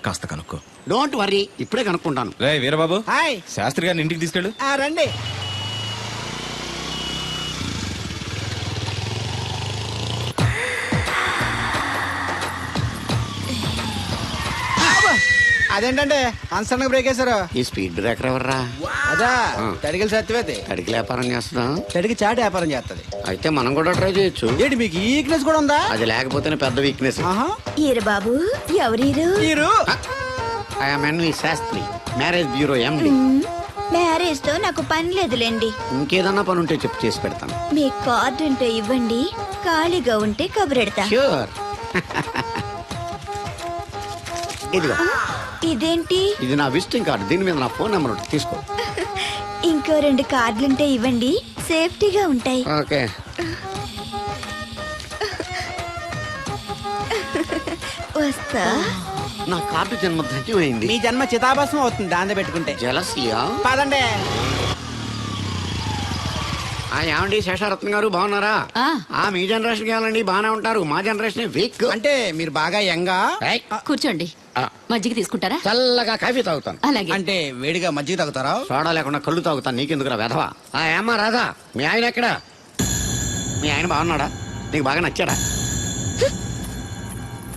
కాస్త కనుక్కో. డోంట్ వరీ, ఇప్పుడే కనుక్కుంటాను. రే వీరబాబు, హాయ్. శాస్త్రి గారిని ఇంటికి తీసుకెళ్ళు. రండి. అదేంటంటే అన్సడన్ బ్రేక్ వేశారు. ఈ స్పీడ్ బ్రేకర్ ఎవర్రా? అదా తడిగిల సత్యవేతి తడికి వ్యాపారం చేస్తున్నా. తడికి చాట వ్యాపారం చేస్తది. అయితే మనం కూడా ట్రై చేయొచ్చు. ఏంటి మీకు ఈ వీక్నెస్ కూడా ఉందా? అది లేకపోతేనే పెద్ద వీక్నెస్. ఈరు బాబు ఎవరీరు? మీరు I'm Shastri, marriage bureau MD. Marriage తో నాకు పని లేదులేండి. ఇంకేదన్నా పని ఉంటే చెప్పు, చేసి పెడతాను. మీ కార్డు ఉంటే ఇవ్వండి, ఖాళీగా ఉంటే కబురెడతా. ష్యూర్. ఇదిగో, ఇదేంటి? ఇది నా విజిటింగ్ కార్డు. దీని మీద నా ఫోన్ నెంబర్ ఉంటుంది, తీసుకో. ఇంకో 2 కార్డులుంటే ఇవ్వండి, సేఫ్టీగా ఉంటాయి. ఓకే. వస్తా. నా కార్డు జన్మ ధన్యమైంది. మీ జన్మ చితాభస్మం అవుతుంది దాన్ని పెట్టుకుంటే. జలసియా? పదండి. ఏమండి శేషారత్న గారు, బాగున్నారా? మీ జనరేషన్ కావాలండి, బాగానే ఉంటారు. మా జనరేషన్ వీక్. అంటే మీరు బాగా యంగా. కూర్చోండి. మజ్జిగ తీసుకుంటారా? చల్లగా కాఫీ తాగుతాను. అలాగే. అంటే వేడిగా మజ్జిగ తాగుతారా? సోడా లేకుండా కళ్ళు తాగుతాను. నీకెందుకురా వెధవా? ఏమ్మా రాధా, మీ ఆయన ఎక్కడా? మీ ఆయన బాగున్నాడా? నీకు బాగా నచ్చాడా?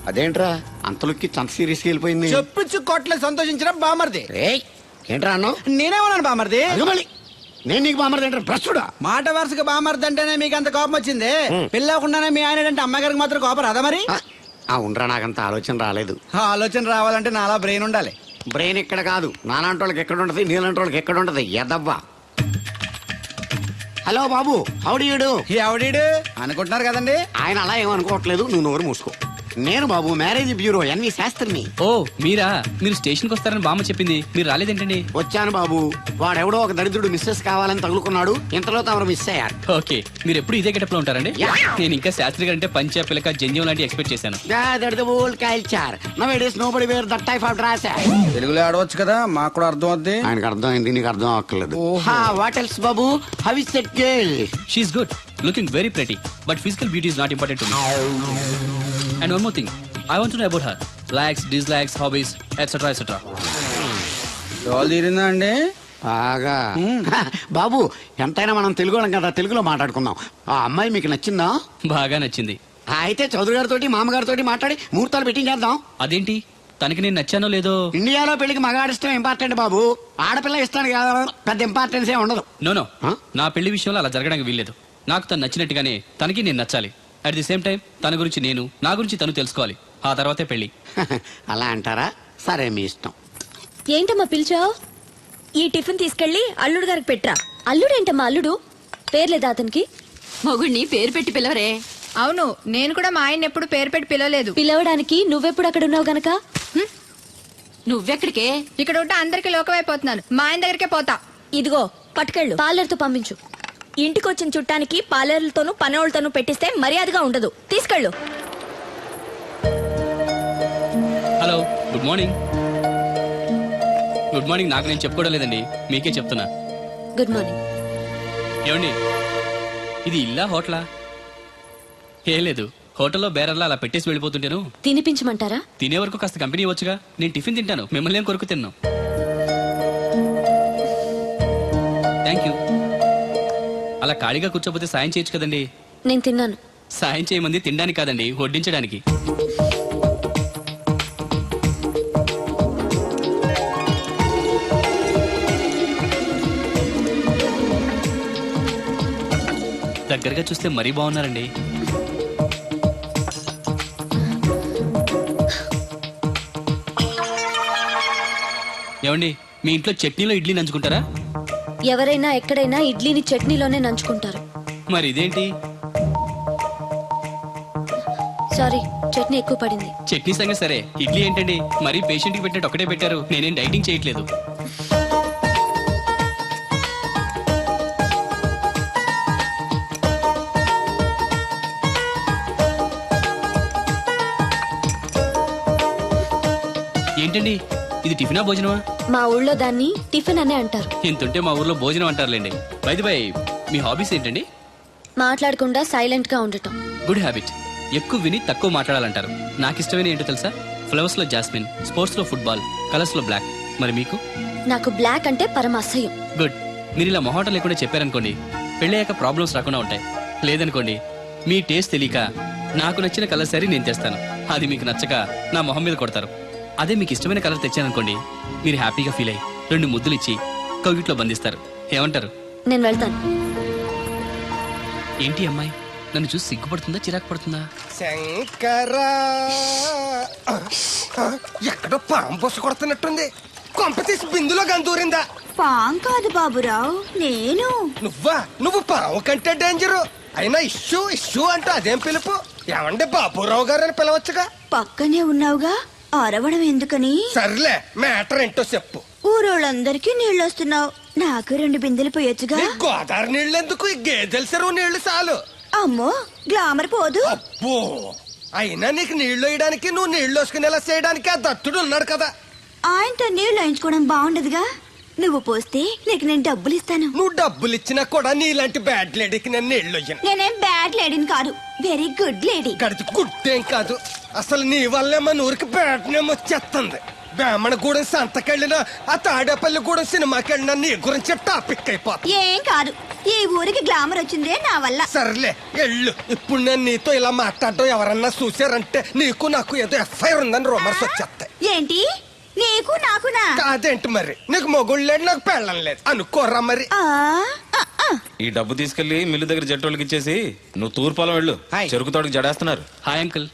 అదేంట్రా అంతలోకి చంత సీరియస్కి వెళ్ళిపోయింది? చెప్పుచ్చు కొట్లే సంతోషించిన బామర్ది. ఏంట్రా అన్నావు? నేనేమన్నాను బామర్ది? మళ్ళీ నేను నీకు బామర్ది ఏంట్రా? భ్రష్టుడా? మాట వరుసగా బామర్ది అంటేనే మీకు అంత కోపం వచ్చింది. పెళ్ళకుండానే మీ ఆయన అంటే అమ్మగారికి మాత్రం కోపం రాదా మరి? ఉండరా, నాకంత ఆలోచన రాలేదు. ఆలోచన రావాలంటే నాలా బ్రెయిన్ ఉండాలి. బ్రెయిన్ ఇక్కడ కాదు, నాలాంటి వాళ్ళకి ఎక్కడ ఉంటది, నీలాంటి వాళ్ళకి ఎక్కడ ఉంటది. ఎదవ్వా. హలో బాబు, హౌడీయుడు. ఎవడీడు అనుకుంటున్నారు కదండి. ఆయన అలా ఏమనుకోవట్లేదు, నువ్వు నోరు మూసుకో. నేను బాబు, మ్యారేజ్ బ్యూరో ఎన్వి శాస్త్రిని. ఓ మీరా? మీరు స్టేషన్కి వస్తారని బామ్మ చెప్పింది, మీరు రాలేదేంటండి? వచ్చాను బాబు. వాడెవడో ఒక దరిద్రుడు మిస్సెస్ కావాలని తగులుకున్నాడు. ఇంతలో తమరు మిస్ అయ్యారు. ఓకే, మీరు ఎప్పుడు ఇదే గెటప్ లో ఉంటారండి? యా. నేను ఇంకా శాస్త్రి గారు అంటే పంచ పిలక జంజం లాంటి ఎక్స్పెక్ట్ చేశాను. తెలుగులో ఆడవచ్చు కదా, మాకు కూడా అర్థం అవుద్ది. ఆయనకు అర్థమైంది, నీకు అర్థం అవ్వట్లేదు. వాట్ ఎల్స్ బాబు? How is that girl? She's good, looking very pretty, but physical beauty is not important to me. And one more thing, I want to know about her. Likes, dislikes, hobbies, etc. etc. డోల్ తీరిందా అండి? బాగా. బాబు, ఎంతైనా మనం తెలుగు వాళ్ళం కదా, తెలుగులో మాట్లాడుకుందాం. ఆ అమ్మాయి మీకు నచ్చిందా? బాగా నచ్చింది. అయితే చౌదరి గారితో, మామగారితో మాట్లాడి ముహూర్తాలు పెట్టింగ్ చేద్దాం. అదేంటి, తనకి నేను నచ్చానో లేదో? ఇండియాలో పెళ్లికి మగాడిష్టం ఇంపార్టెంట్ బాబు. ఆడపిల్ల ఇష్టానికి పెద్ద ఇంపార్టెన్స్ ఏ ఉండదు. నో నా పెళ్లి విషయంలో అలా జరగడానికి వీల్లేదు. నాకు తను నచ్చినట్టుగానే తనకి నేను నచ్చాలి. అట్ ది సేమ్ టైం తన గురించి నేను, నా గురించి తను తెలుసుకోవాలి. ఆ తర్వాతే పెళ్లి. అలా అంటారా? సరే, మీ ఇష్టం. ఏంటమ్మా పిలిచావు? ఈ టిఫిన్ తీసుకెళ్లి అల్లుడు గారికి పెట్టరా. అల్లుడేంటమ్మా అల్లుడు? పేర్లేదా అతనికి? మొగుడిని పేరు పెట్టి పిలవరే. అవును, నేను కూడా మా ఆయన ఎప్పుడు పేరు పెట్టి పిలవలేదు. పిలవడానికి నువ్వెప్పుడు అక్కడ ఉన్నావు గనక. నువ్వెక్కడికే? ఇక్కడ ఉంటే అందరికి లోకమైపోతున్నాను. మా ఆయన దగ్గరికే పోతా. ఇదిగో పట్టుకెళ్ళు, పార్లర్తో పంపించు. ఇంటికి వచ్చిన చుట్టానికి పార్లర్లతోనూ పనోళ్ళతోనూ పెట్టిస్తే మర్యాదగా ఉండదు. తీసుకెళ్ళు. Hello, good morning. Good morning నాకు నేను చెప్పుకోవడం లేదండి, మీకే చెప్తున్నా. Good morning. ఏమండి, ఇది ఇల్లా హోటలా? ఏం లేదు, హోటల్లో బేరర్లా అలా పెట్టేసి వెళ్ళిపోతుంటాను. తినిపించమంటారా? తినే వరకు కాస్త కంపెనీ ఇవ్వచ్చుగా. నేను టిఫిన్ తింటాను, మిమ్మల్ని ఏం కొరకు తిన్నాను. Thank you. అలా ఖాళీగా కూర్చోపోతే సాయం చేయొచ్చు కదండి. నేను తిన్నాను. సాయం చేయమంది తినడానికి కాదండి, వడ్డించడానికి. దగ్గరగా చూస్తే మరీ బాగున్నారండి. ఏమండి, మీ ఇంట్లో చట్నీలో ఇడ్లీ నంచుకుంటారా? ఎవరైనా ఎక్కడైనా ఇడ్లీని చట్నీలోనే నంచుకుంటారు. మరి ఇదేంటి? సారీ, చట్నీ ఎక్కువ పడింది. చట్నీ సంగతి సరే, ఇడ్లీ ఏంటండి? మరీ పేషెంట్కి పెట్టినట్టు ఒకటే పెట్టారు. నేనేం డైటింగ్ చేయట్లేదు. ఏంటండి, ఇది టిఫినా భోజనమా? మా ఊళ్ళో దాన్ని టిఫిన్ అనే అంటారు. ఇంతుంటే మా ఊర్లో భోజనం అంటారులేండి. బై ది బై, మీ హాబీస్ ఏంటండి? మాట్లాడకుండా సైలెంట్ గా ఉండటం. Good habit. ఎక్కువ విని తక్కువ మాట్లాడాలంటారు. నాకు ఇష్టమైన ఏంటో తెలుసా? ఫ్లవర్స్ లో జాస్మిన్, స్పోర్ట్స్ లో ఫుట్బాల్, కలర్స్ లో బ్లాక్. మరి మీకు? నాకు బ్లాక్ అంటే పరమ అసహ్యం. గుడ్. మీరు ఇలా మొహాటం లేకుండా చెప్పారనుకోండి, పెళ్ళయ్యాక ప్రాబ్లమ్స్ రాకుండా ఉంటాయి. లేదనుకోండి, మీ టేస్ట్ తెలియక నాకు నచ్చిన కలర్ సరే నేను తెస్తాను, అది మీకు నచ్చక నా మొహం మీద కొడతారు. అదే మీకు ఇష్టమైన కలర్ తెచ్చాననుకోండి, మీరు హ్యాపీగా ఫీల్ అయ్యి 2 ముద్దులు ఇచ్చి కౌగిట్లో బంధిస్తారు. ఏమంటారు? నేను వెళ్తాను. ఏంటి అమ్మాయి నన్ను చూసి సిగ్గుపడుతుందా, చిరాకు పడుతుందా? శంకరా ఎక్కడో పాము బొస్సు కొడుతున్నట్టుంది. కొంప తీసి బిందులో గందూరిందా? పాం కాదు బాబురావు, నేను. నువ్వు పాము కంటే డేంజరు. అయినా ఇష్యూ ఇష్యూ అంటూ అదేం పిలుపు? ఏమంటే బాబురావు గారు అని పిలవచ్చుగా. పక్కనే ఉన్నావుగా, అరవడం ఎందుకని? సర్లే, మ్యాటర్ ఏంటో చెప్పు. ఊరోళ్ళందరికీ నీళ్ళు వస్తున్నావు, నాకు 2 బిందెలు పోయొచ్చుగా. ఈ గోదావరి నీళ్ళు ఎందుకు? ఈ గేదెల చెరువు నీళ్లు చాలు. అమ్మో, గ్లామర్ పోదు. అబ్బో, అయినా నీకు నీళ్లు వేయడానికి, నువ్వు నీళ్లు వేసుకునేలా చేయడానికి ఆ దత్తుడు ఉన్నాడు కదా. ఆయనతో నీళ్లు వేయించుకోవడం బాగుండదుగా. నువ్వు పోస్తే నీకు నేను డబ్బులు ఇస్తాను. నువ్వు డబ్బులు ఇచ్చినా కూడా నీలాంటి బ్యాడ్ లేడీకి నేను నీళ్లు ఇయ్యను. నేనేం బ్యాడ్ లేడీని కాదు, వెరీ గుడ్ లేడీ. గడిచి గుడ్డేం కాదు. అసలు నీ వల్లే మన ఊరికి బ్యాడ్ నేమ్ వచ్చేస్తుంది. బ్రాహ్మణగూడెం సంతకెళ్ళినా, ఆ తాడేపల్లిగూడెం సినిమాకెళ్ళినా నీ గురించి టాపిక్ అయిపోతుంది. ఏం కాదు, ఈ ఊరికి గ్లామర్ వచ్చిందే నా వల్ల. సర్లే ఎళ్ళు. ఇప్పుడు నేను నీతో ఇలా మాట్లాడటం ఎవరన్నా చూసారంటే నీకు నాకు ఏదో ఎఫ్ఐఆర్ ఉందని రూమర్స్ వచ్చేస్తాయి. ఏంటి? నీకు నాకునా? కాదేంటి మరి? నీకు మొగుళ్ళు లేదు, నాకు పెళ్ళం లేదు అనుకోరా మరి. ఈ డబ్బు తీసుకెళ్లి మిల్లు దగ్గర జట్టోళ్ళకి ఇచ్చేసి నువ్వు తూర్పాలం వెళ్ళు. చెరుకు తోటకి జడేస్తున్నారు. Hi uncle.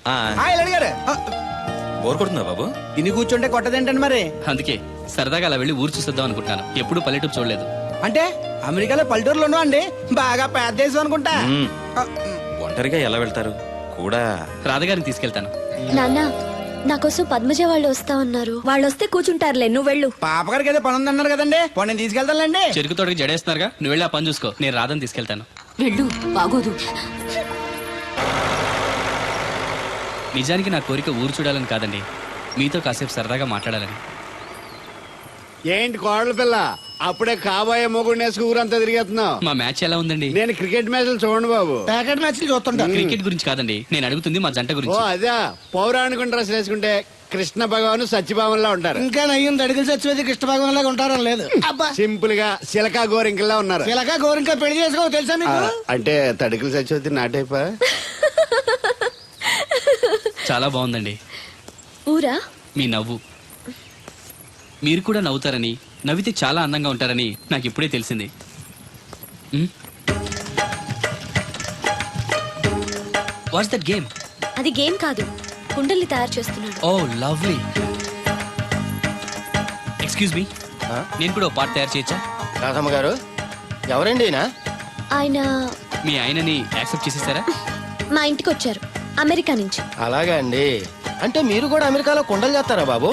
బోర్ కొడుతుందా బాబు? ఇన్ని కూర్చుంటే కొట్టదేంటండి మరి? అందుకే సరదాగా అలా వెళ్ళి ఊరు చూసేద్దాం అనుకుంటాను. ఎప్పుడు పల్లెటూరు చూడలేదు. అంటే అమెరికాలో పల్లెటూరులోనూ అండి బాగా పెద్ద దేశం అనుకుంటా. ఒంటరిగా ఎలా వెళ్తారు? కూడా రాధగారిని తీసుకెళ్తాను. నాన్న, నా కోసం పద్మజ వాళ్ళు వస్తా ఉన్నారు. వాళ్ళు వస్తే కూర్చుంటారులే, నువ్వు వెళ్ళు. పాపగారికి ఏదో పని ఉందన్నారు కదండి, నేను తీసుకెళ్తానులేండి. చెరుకు తోటకి జడేస్తున్నారుగా, నువ్వు వెళ్ళి ఆ పని చూసుకో. నేను రాధని తీసుకెళ్తాను. వెళ్ళు, బాగోదు. నిజానికి నా కోరిక ఊరు చూడాలని కాదండి, మీతో కాసేపు సరదాగా మాట్లాడాలని. ఏంటి కోడల పిల్ల, అప్పుడే కాబోయే మొగుడు వేసుకు ఊరంతా తిరిగేస్తున్నావు? మా మ్యాచ్ ఎలా ఉందండి? నేను క్రికెట్ మ్యాచ్లు చూడండి బాబు. ప్యాకెట్ మ్యాచ్లు చూస్తుంటా. క్రికెట్ గురించి కాదండి నేను అడుగుతుంది, మా జంట ఓ గురించి. అదే, పౌరాణిక డ్రెస్ వేసుకుంటే కృష్ణ భగవాన్ సత్యభావంలా ఉంటారు. ఇంకా నయ్యం దడిగిలి చచ్చిపోతే కృష్ణ భాగం లాగా ఉంటారని లేదు. సింపుల్ గా సిలకా గోరింకల్లా ఉన్నారు. ఇలాగా గోరింకా పెళ్లి చేసుకో తెలుసా మీకు? అంటే తడికలు చచ్చిపోతే నాటైపా. చాలా బాగుందండి ఊరా? మీ నవ్వు. మీరు కూడా నవ్వుతారని, నవ్వితే చాలా అందంగా ఉంటారని నాకు ఇప్పుడే తెలిసింది. What's that game? అది గేమ్ కాదు, కుండల్ని తయారు చేస్తున్నాడు. Oh lovely. ఎక్స్క్యూజ్ మీ, నేను కూడా పార్ట్ తయారు చేయొచ్చా? రాధమ్మ గారు, ఎవరండి ఆయన మీ ఆయనని యాక్సెప్ట్ చేసేసారా? మా ఇంటికి వచ్చారు, అమెరికా నుంచి. అలాగా అండి. అంటే మీరు కూడా అమెరికాలో కొండలు చేస్తారా బాబు?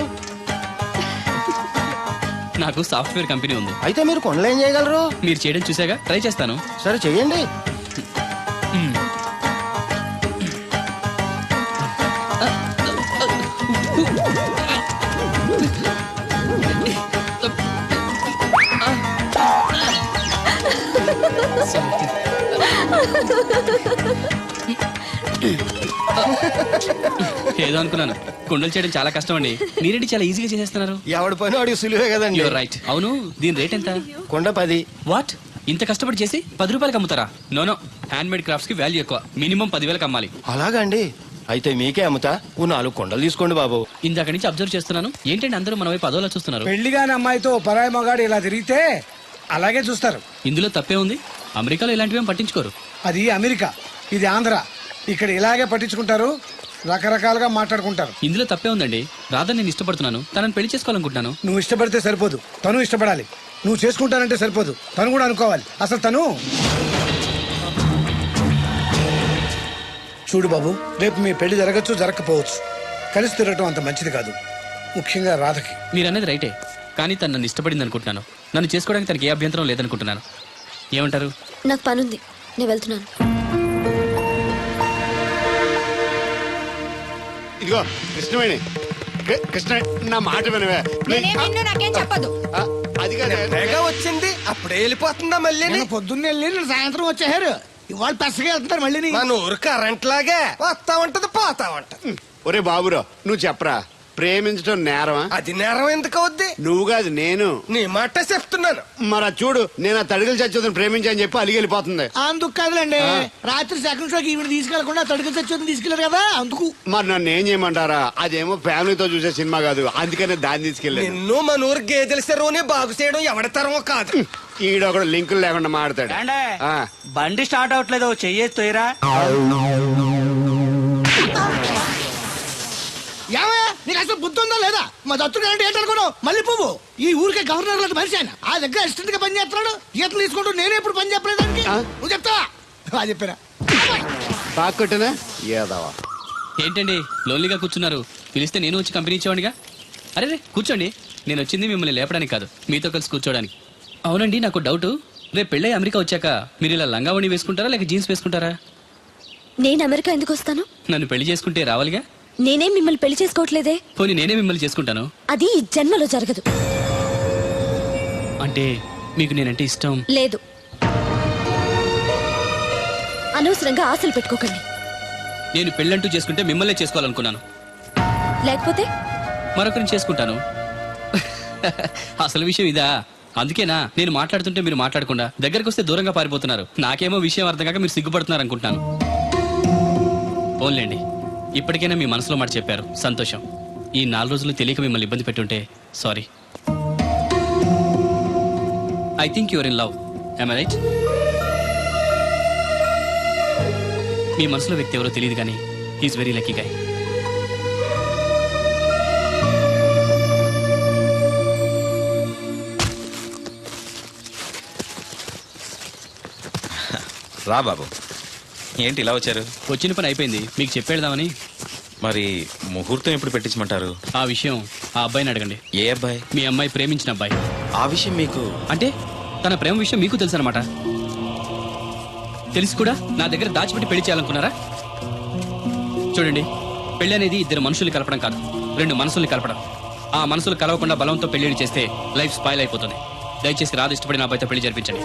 నాకు సాఫ్ట్వేర్ కంపెనీ ఉంది. అయితే మీరు కొండలు ఏం చేయగలరు? మీరు చేయడం చూసాగా, ట్రై చేస్తాను. సరే చెయ్యండి. ఏదో అనుకున్నాను, కుండలు చేయడం చాలా కష్టం అండి. మీరేంటి చాలా ఈజీగా చేసేస్తున్నారు? ఎవడి పని వాడికి సులువే కదండి. You're right. అవును, దీని రేట్ ఎంత? కొండ 10. వాట్? ఇంత కష్టపడి చేసి 10 రూపాయలకి అమ్ముతారా? నో, హ్యాండ్ మేడ్ క్రాఫ్ట్స్ కి వాల్యూ ఎక్కువ. మినిమం 10,000కి అమ్మాలి. అలాగా అండి. అయితే మీకే అమ్ముతా, 4 కొండలు తీసుకోండి బాబు. ఇందాక నుంచి అబ్జర్వ్ చేస్తున్నాను, ఏంటంటే అందరూ మన వైపు అదోలా చూస్తున్నారు. పెళ్లిగాని అమ్మాయితో పరాయి మగాడు ఇలా తిరిగితే అలాగే చూస్తారు. ఇందులో తప్పే ఉంది? అమెరికాలో ఇలాంటివేం పట్టించుకోరు. అది అమెరికా, ఇది ఆంధ్ర. ఇక్కడ ఇలాగే పట్టించుకుంటారు, రకరకాలుగా మాట్లాడుకుంటారు. ఇందులో తప్పే ఉందండి. రాధా నేను ఇష్టపడుతున్నాను, తనని పెళ్లి చేసుకోవాలనుకుంటున్నాను. నువ్వు ఇష్టపడితే సరిపోదు, తను ఇష్టపడాలి. నువ్వు చేసుకుంటానంటే సరిపోదు, తను కూడా అనుకోవాలి. అసలు తను చూడు బాబు, రేపు మీ పెళ్లి జరగచ్చు, జరగకపోవచ్చు. కలిసి తిరగటం అంత మంచిది కాదు, ముఖ్యంగా రాధకి. మీరనేది రైటే, కానీ తను నన్ను ఇష్టపడింది అనుకుంటున్నాను. నన్ను చేసుకోవడానికి తనకి ఏ అభ్యంతరం లేదనుకుంటున్నాను. ఏమంటారు? నాకు పనుంది, నేను వెళ్తున్నాను. ఇదిగో కృష్ణవేణి, కృష్ణ నా మాట వినవే. నాకేం చెప్పదు. అది కాదు, వచ్చింది అప్పుడే వెళ్ళిపోతుందా మళ్ళీ? పొద్దున్నే వెళ్ళి సాయంత్రం వచ్చేసారు. ఇవాళ పెసగా వెళ్తున్నారు మళ్ళీ. మన ఊరు కరెంట్ లాగే వస్తా ఉంటది, పోతా ఉంటది. ఒరే బాబురో, నువ్వు చెప్పరా, ప్రేమించడం నేరమా? అది నేరం ఎందుకు అవుద్ది? నువ్వు కాదు నేను. నీ మాట చెప్తున్నాను. మరి అది చూడు, నేను ఆ తడికలు చచ్చేదని ప్రేమించని చెప్పి అలిగి వెళ్ళిపోతుంది. అందుకు కాదులేండి, రాత్రి సెకండ్ షోకి ఈవిడ తీసుకెళ్లకుండా తడుకు చచ్చి తీసుకెళ్లారు కదా అందుకు. మరి నన్ను ఏం చేయమంటారా? అదేమో ఫ్యామిలీతో చూసే సినిమా కాదు, అందుకనే దాన్ని తీసుకెళ్ళాను. నిన్ను మన ఊరు గేదెల చెరువుని బాగు చేయడం ఎవరి తరమో కాదు. ఈడొకడు లింకులు లేకుండా మాడతాడు. ఆ. బండి స్టార్ట్ అవట్లేదు, చెయ్యేస్తోయరా. ఏమయ్యా నీకు అసలు బుద్ధి ఉందా లేదా? మా దత్తు గారు ఏంటనుకున్నావు? మళ్ళీ పువ్వు ఈ ఊరికే గవర్నర్ లాంటి మనిషి ఆయన. ఆ దగ్గర అసిస్టెంట్ గా పని చేస్తున్నాడు. ఈతలు తీసుకుంటూ నేనే ఎప్పుడు పని చెప్పలేదానికి. నువ్వు చెప్తావా? చెప్పారా? బాగా కొట్టినా ఏదవా? ఏంటండి లోన్లీగా కూర్చున్నారు? పిలిస్తే నేను వచ్చి కంపెనీ ఇచ్చేవాడిగా. అరే రే కూర్చోండి, నేను వచ్చింది మిమ్మల్ని లేపడానికి కాదు, మీతో కలిసి కూర్చోడానికి. అవునండి, నాకు డౌట్. రేపు పెళ్ళై అమెరికా వచ్చాక మీరు ఇలా లంగావణి వేసుకుంటారా లేక జీన్స్ వేసుకుంటారా? నేను అమెరికా ఎందుకు వస్తాను? నన్ను పెళ్లి చేసుకుంటే రావాలిగా. నేనేం మిమ్మల్ని పెళ్లి చేసుకోవట్లేదే. పోనీ నేనే మిమ్మల్ని చేసుకుంటాను. అది ఈ జన్మలో జరగదు. అంటే మీకు నేనంటే ఇష్టం లేదు. అనవసరంగా ఆశలు పెట్టుకోకండి. నేను పెళ్ళంటూ చేసుకుంటే మిమ్మల్నే చేసుకోవాలనుకున్నాను. లేకపోతే మరొకరిని చేసుకుంటాను. అసలు విషయం ఇదా? అందుకేనా నేను మాట్లాడుతుంటే మీరు మాట్లాడకుండా దగ్గరకు వస్తే దూరంగా పారిపోతున్నారు. నాకేమో విషయం అర్థం కాక మీరు సిగ్గుపడుతున్నారు అనుకుంటున్నాను. ఓన్లేండి, ఇప్పటికైనా మీ మనసులో మాట చెప్పారు, సంతోషం. ఈ 4 రోజులు తెలియక మిమ్మల్ని ఇబ్బంది పెట్టుంటే sorry. I think your in love. am I right? మీ మనసులో వ్యక్తి ఎవరో తెలియదు కానీ హీఈస్ వెరీ లక్కీ గాయ్. రా బాబు, ఏంటి ఇలా వచ్చారు? వచ్చిన పని అయిపోయింది, మీకు చెప్పేద్దామని. మరి ముహూర్తం ఎప్పుడు పెట్టించమంటారు? ఆ విషయం ఆ అబ్బాయిని అడగండి. ఏ అబ్బాయి? మీ అమ్మాయి ప్రేమించిన అబ్బాయి. ఆ విషయం మీకు అంటే తన ప్రేమ విషయం మీకు తెలుసు అనమాట. తెలిసి కూడా నా దగ్గర దాచిపెట్టి పెళ్లి చేయాలనుకున్నారా? చూడండి, పెళ్లి అనేది 2 మనుషుల్ని కలపడం కాదు, 2 మనసుల్ని కలపడం. ఆ మనసులు కలవకుండా బలంతో పెళ్లిని చేస్తే లైఫ్ స్పాయిల్ అయిపోతుంది. దయచేసి రాదు ఇష్టపడిన అబ్బాయితో పెళ్లి జరిపించండి.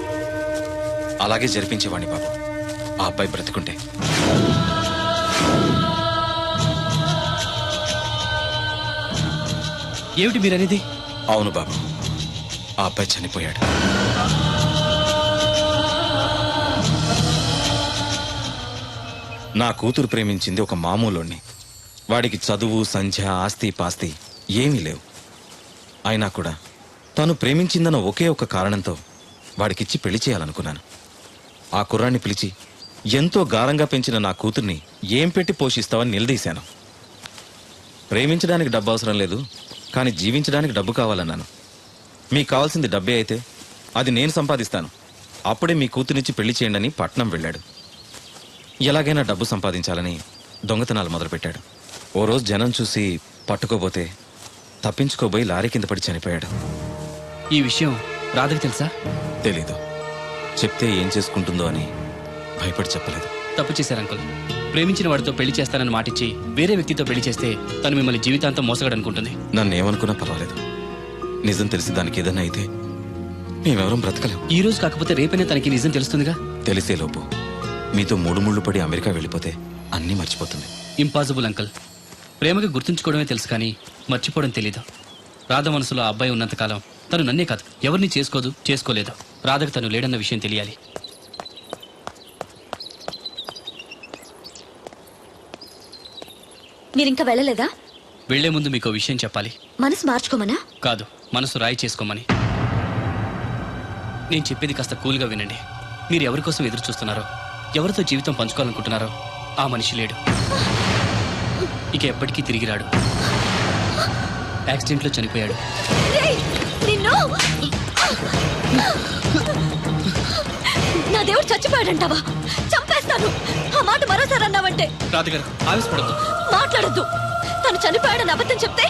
అలాగే జరిపించేవాడిని బాబు, ఆ అబ్బాయి బ్రతికుంటే. ఏమిటి మీరనేది? అవును బాబు, ఆ అబ్బాయి చనిపోయాడు. నా కూతురు ప్రేమించింది ఒక మామూలోని. వాడికి చదువు, సంధ్య, ఆస్తి పాస్తి ఏమీ లేవు. అయినా కూడా తను ప్రేమించిందన్న ఒకే ఒక కారణంతో వాడికిచ్చి పెళ్లి చేయాలనుకున్నాను. ఆ కుర్రాన్ని పిలిచి ఎంతో గారంగా పెంచిన నా కూతుర్ని ఏం పెట్టి పోషిస్తావని నిలదీశాను. ప్రేమించడానికి డబ్బు అవసరం లేదు, కానీ జీవించడానికి డబ్బు కావాలన్నాను. మీకు కావాల్సింది డబ్బే అయితే అది నేను సంపాదిస్తాను, అప్పుడే మీ కూతురినిచ్చి పెళ్లి చేయండి అని పట్నం వెళ్ళాడు. ఎలాగైనా డబ్బు సంపాదించాలని దొంగతనాలు మొదలుపెట్టాడు. ఓ రోజు జనం చూసి పట్టుకోబోతే తప్పించుకోబోయి లారీ కింద పడి చనిపోయాడు. ఈ విషయం రాధకి తెలుసా? తెలీదు. చెప్తే ఏం చేసుకుంటుందో అని భయపడి చెప్పలేదు. తప్పు చేశారు అంకుల్. ప్రేమించిన వాడితో పెళ్లి చేస్తానని మాటిచ్చి వేరే వ్యక్తితో పెళ్లి చేస్తే తను మిమ్మల్ని జీవితాంతం మోసగడనుకుంటుంది. నన్ను ఏమనుకున్నా పర్వాలేదు, నిజం తెలిసి దానికి ఏదైనా అయితే మేమెవరం బ్రతకలేం. ఈ రోజు కాకపోతే రేపైనా తనకి నిజం తెలుస్తుందిగా. తెలిసేలోపు మీతో 3 ముళ్ళు పడి అమెరికా వెళ్ళిపోతే అన్నీ మర్చిపోతుంది. Impossible uncle. ప్రేమకి గుర్తుంచుకోవడమే తెలుసు కానీ మర్చిపోవడం తెలీదు. రాధ మనసులో ఆ అబ్బాయి ఉన్నంతకాలం తను నన్నే కాదు ఎవరిని చేసుకోదు, చేసుకోలేదు. రాధకు తను లేడన్న విషయం తెలియాలి. మీరింకా వెళ్ళలేదా? వెళ్లే ముందు మీకు విషయం చెప్పాలి. మనసు మార్చుకోమనా? కాదు, మనసు రాయి చేసుకోమని. నేను చెప్పేది కాస్త కూల్గా వినండి. మీరు ఎవరి కోసం ఎదురు చూస్తున్నారో, ఎవరితో జీవితం పంచుకోవాలనుకుంటున్నారో ఆ మనిషి లేడు, ఇక ఎప్పటికీ తిరిగి రాడు. యాక్సిడెంట్లో చనిపోయాడు. నా దేవుడు చచ్చిపోయాడంటావా? చంపేస్తాను. ఆ మాట మరోసారి అన్నావంటే. రాధగారు ఆవేశపడద్దు, మాట్లాడద్దు. తను చనిపోయాడని అబద్ధం చెప్తే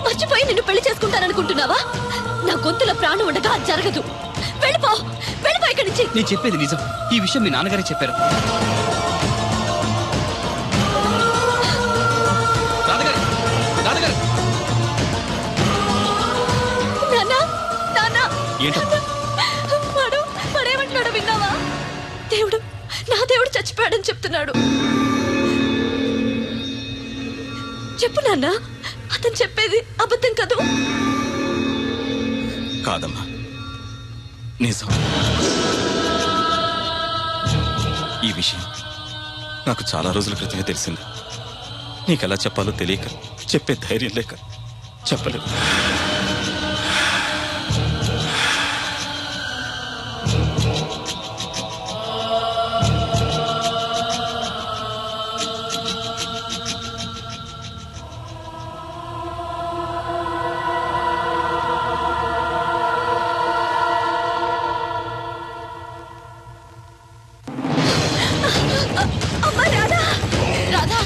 మర్చిపోయి నిన్ను పెళ్లి చేసుకుంటాననుకుంటున్నావా? నా గొంతులో ప్రాణం ఉండగా అది జరగదు. వెళ్ళిపో, వెళ్ళిపో ఇక్కడి నుంచి. నేను చెప్పేది నిజం. ఈ విషయం మీ నాన్నగారే చెప్పారు. రాధగారు, రాధగారు. వాడేమంటున్నాడు విన్నావా? దేవుడు, నా దేవుడు చచ్చిపోయాడని చెప్తున్నాడు. చెప్పు నాన్న, అతను చెప్పేది అబద్ధం కదూ? కాదమ్మా, నిజం. ఈ విషయం నాకు చాలా రోజుల క్రితమే తెలిసింది. నీకెలా చెప్పాలో తెలియక, చెప్పే ధైర్యం లేక చెప్పలేదు. అమ్మా రాధా, రాధా,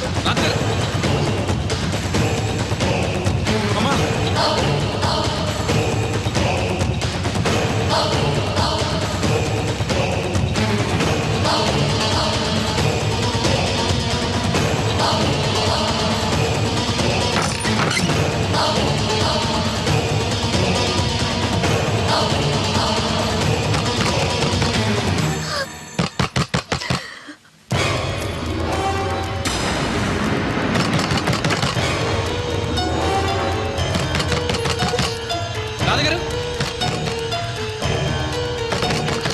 రాధగారు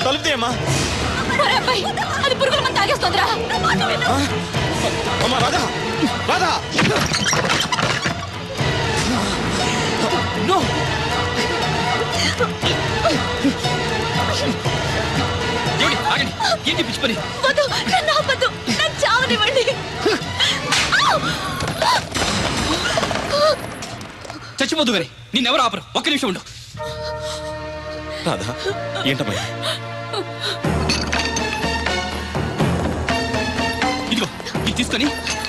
తలుపుతేమ్మా. ఒరే అబ్బాయి, అది పురుగుల మందు తాగేస్తోందిరా. అమ్మా రాధా, రాధా! నో! ఏమిటి? ఆగండి. ఏంటి పిచ్చి పని? వద్దు, నన్ను ఆపొద్దు, నన్ను చావనివ్వండి. చచ్చిపోదు గారి, నిన్నెవరు ఆపరు. ఒక్క నిమిషం ఉండు. రాధా, ఏంటమ్మా? ఇదిగో ఇది తీసుకొని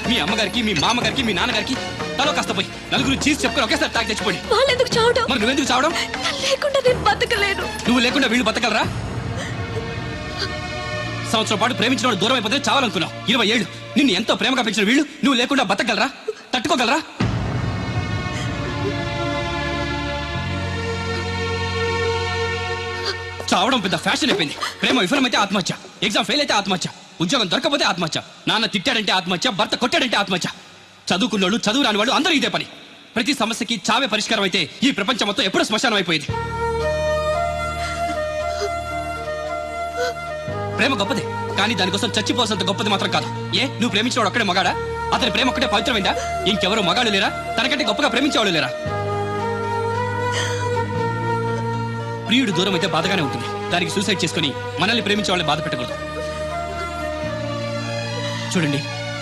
మీ అమ్మగారికి, మీ మామగారికి, మీ నాన్నగారికి తలో కాస్త పోయి నలుగురు చీజ్ చెప్పుకొని ఒకేసారి తాగి తెచ్చిపోండి. వాళ్ళు ఎందుకు చావడం? మరి నువ్వెందుకు చావడం? నన్ను లేకుండా నేను బతకలేను. నువ్వు లేకుండా వీళ్ళు బతకలరా? సంవత్సరం పాటు ప్రేమించిన వాడు దూరం అయిపోతే చావాలనుకున్నావు. 20 ఏళ్ళు నిన్ను ఎంతో ప్రేమగా పెంచిన వీళ్ళు నువ్వు లేకుండా బతకగలరా? తట్టుకోగలరా? చావడం పెద్ద ఫ్యాషన్ అయిపోయింది. ప్రేమ విఫలమైతే ఆత్మహత్య, ఎగ్జామ్ ఫెయిల్ అయితే ఆత్మహత్య, ఉద్యోగం దొరకపోతే ఆత్మహత్య, నాన్న తిట్టాడంటే ఆత్మహత్య, భర్త కొట్టాడంటే ఆత్మహత్య. చదువుకున్నోళ్ళు, చదువు రాని వాళ్ళు అందరూ ఇదే పని. ప్రతి సమస్యకి చావే పరిష్కారం అయితే ఈ ప్రపంచం మొత్తం ఎప్పుడూ శ్మశానం అయిపోయింది. ప్రేమ గొప్పదే, కానీ దానికోసం చచ్చిపోవాల్సినంత గొప్పది మాత్రం కాదు. ఏ, నువ్వు ప్రేమించినవాడు ఒక్కడే మగాడా? అతని ప్రేమ ఒక్కటే పవిత్రమైందా? ఇంకెవరు మగాళ్ళు లేరా? తనకంటే గొప్పగా ప్రేమించేవాళ్ళు లేరా? ప్రియుడు దూరం అయితే బాధగానే ఉంటుంది. దానికి సూసైడ్ చేసుకుని మనల్ని ప్రేమించే వాళ్ళని బాధ పెట్టకూడదు. చూడండి,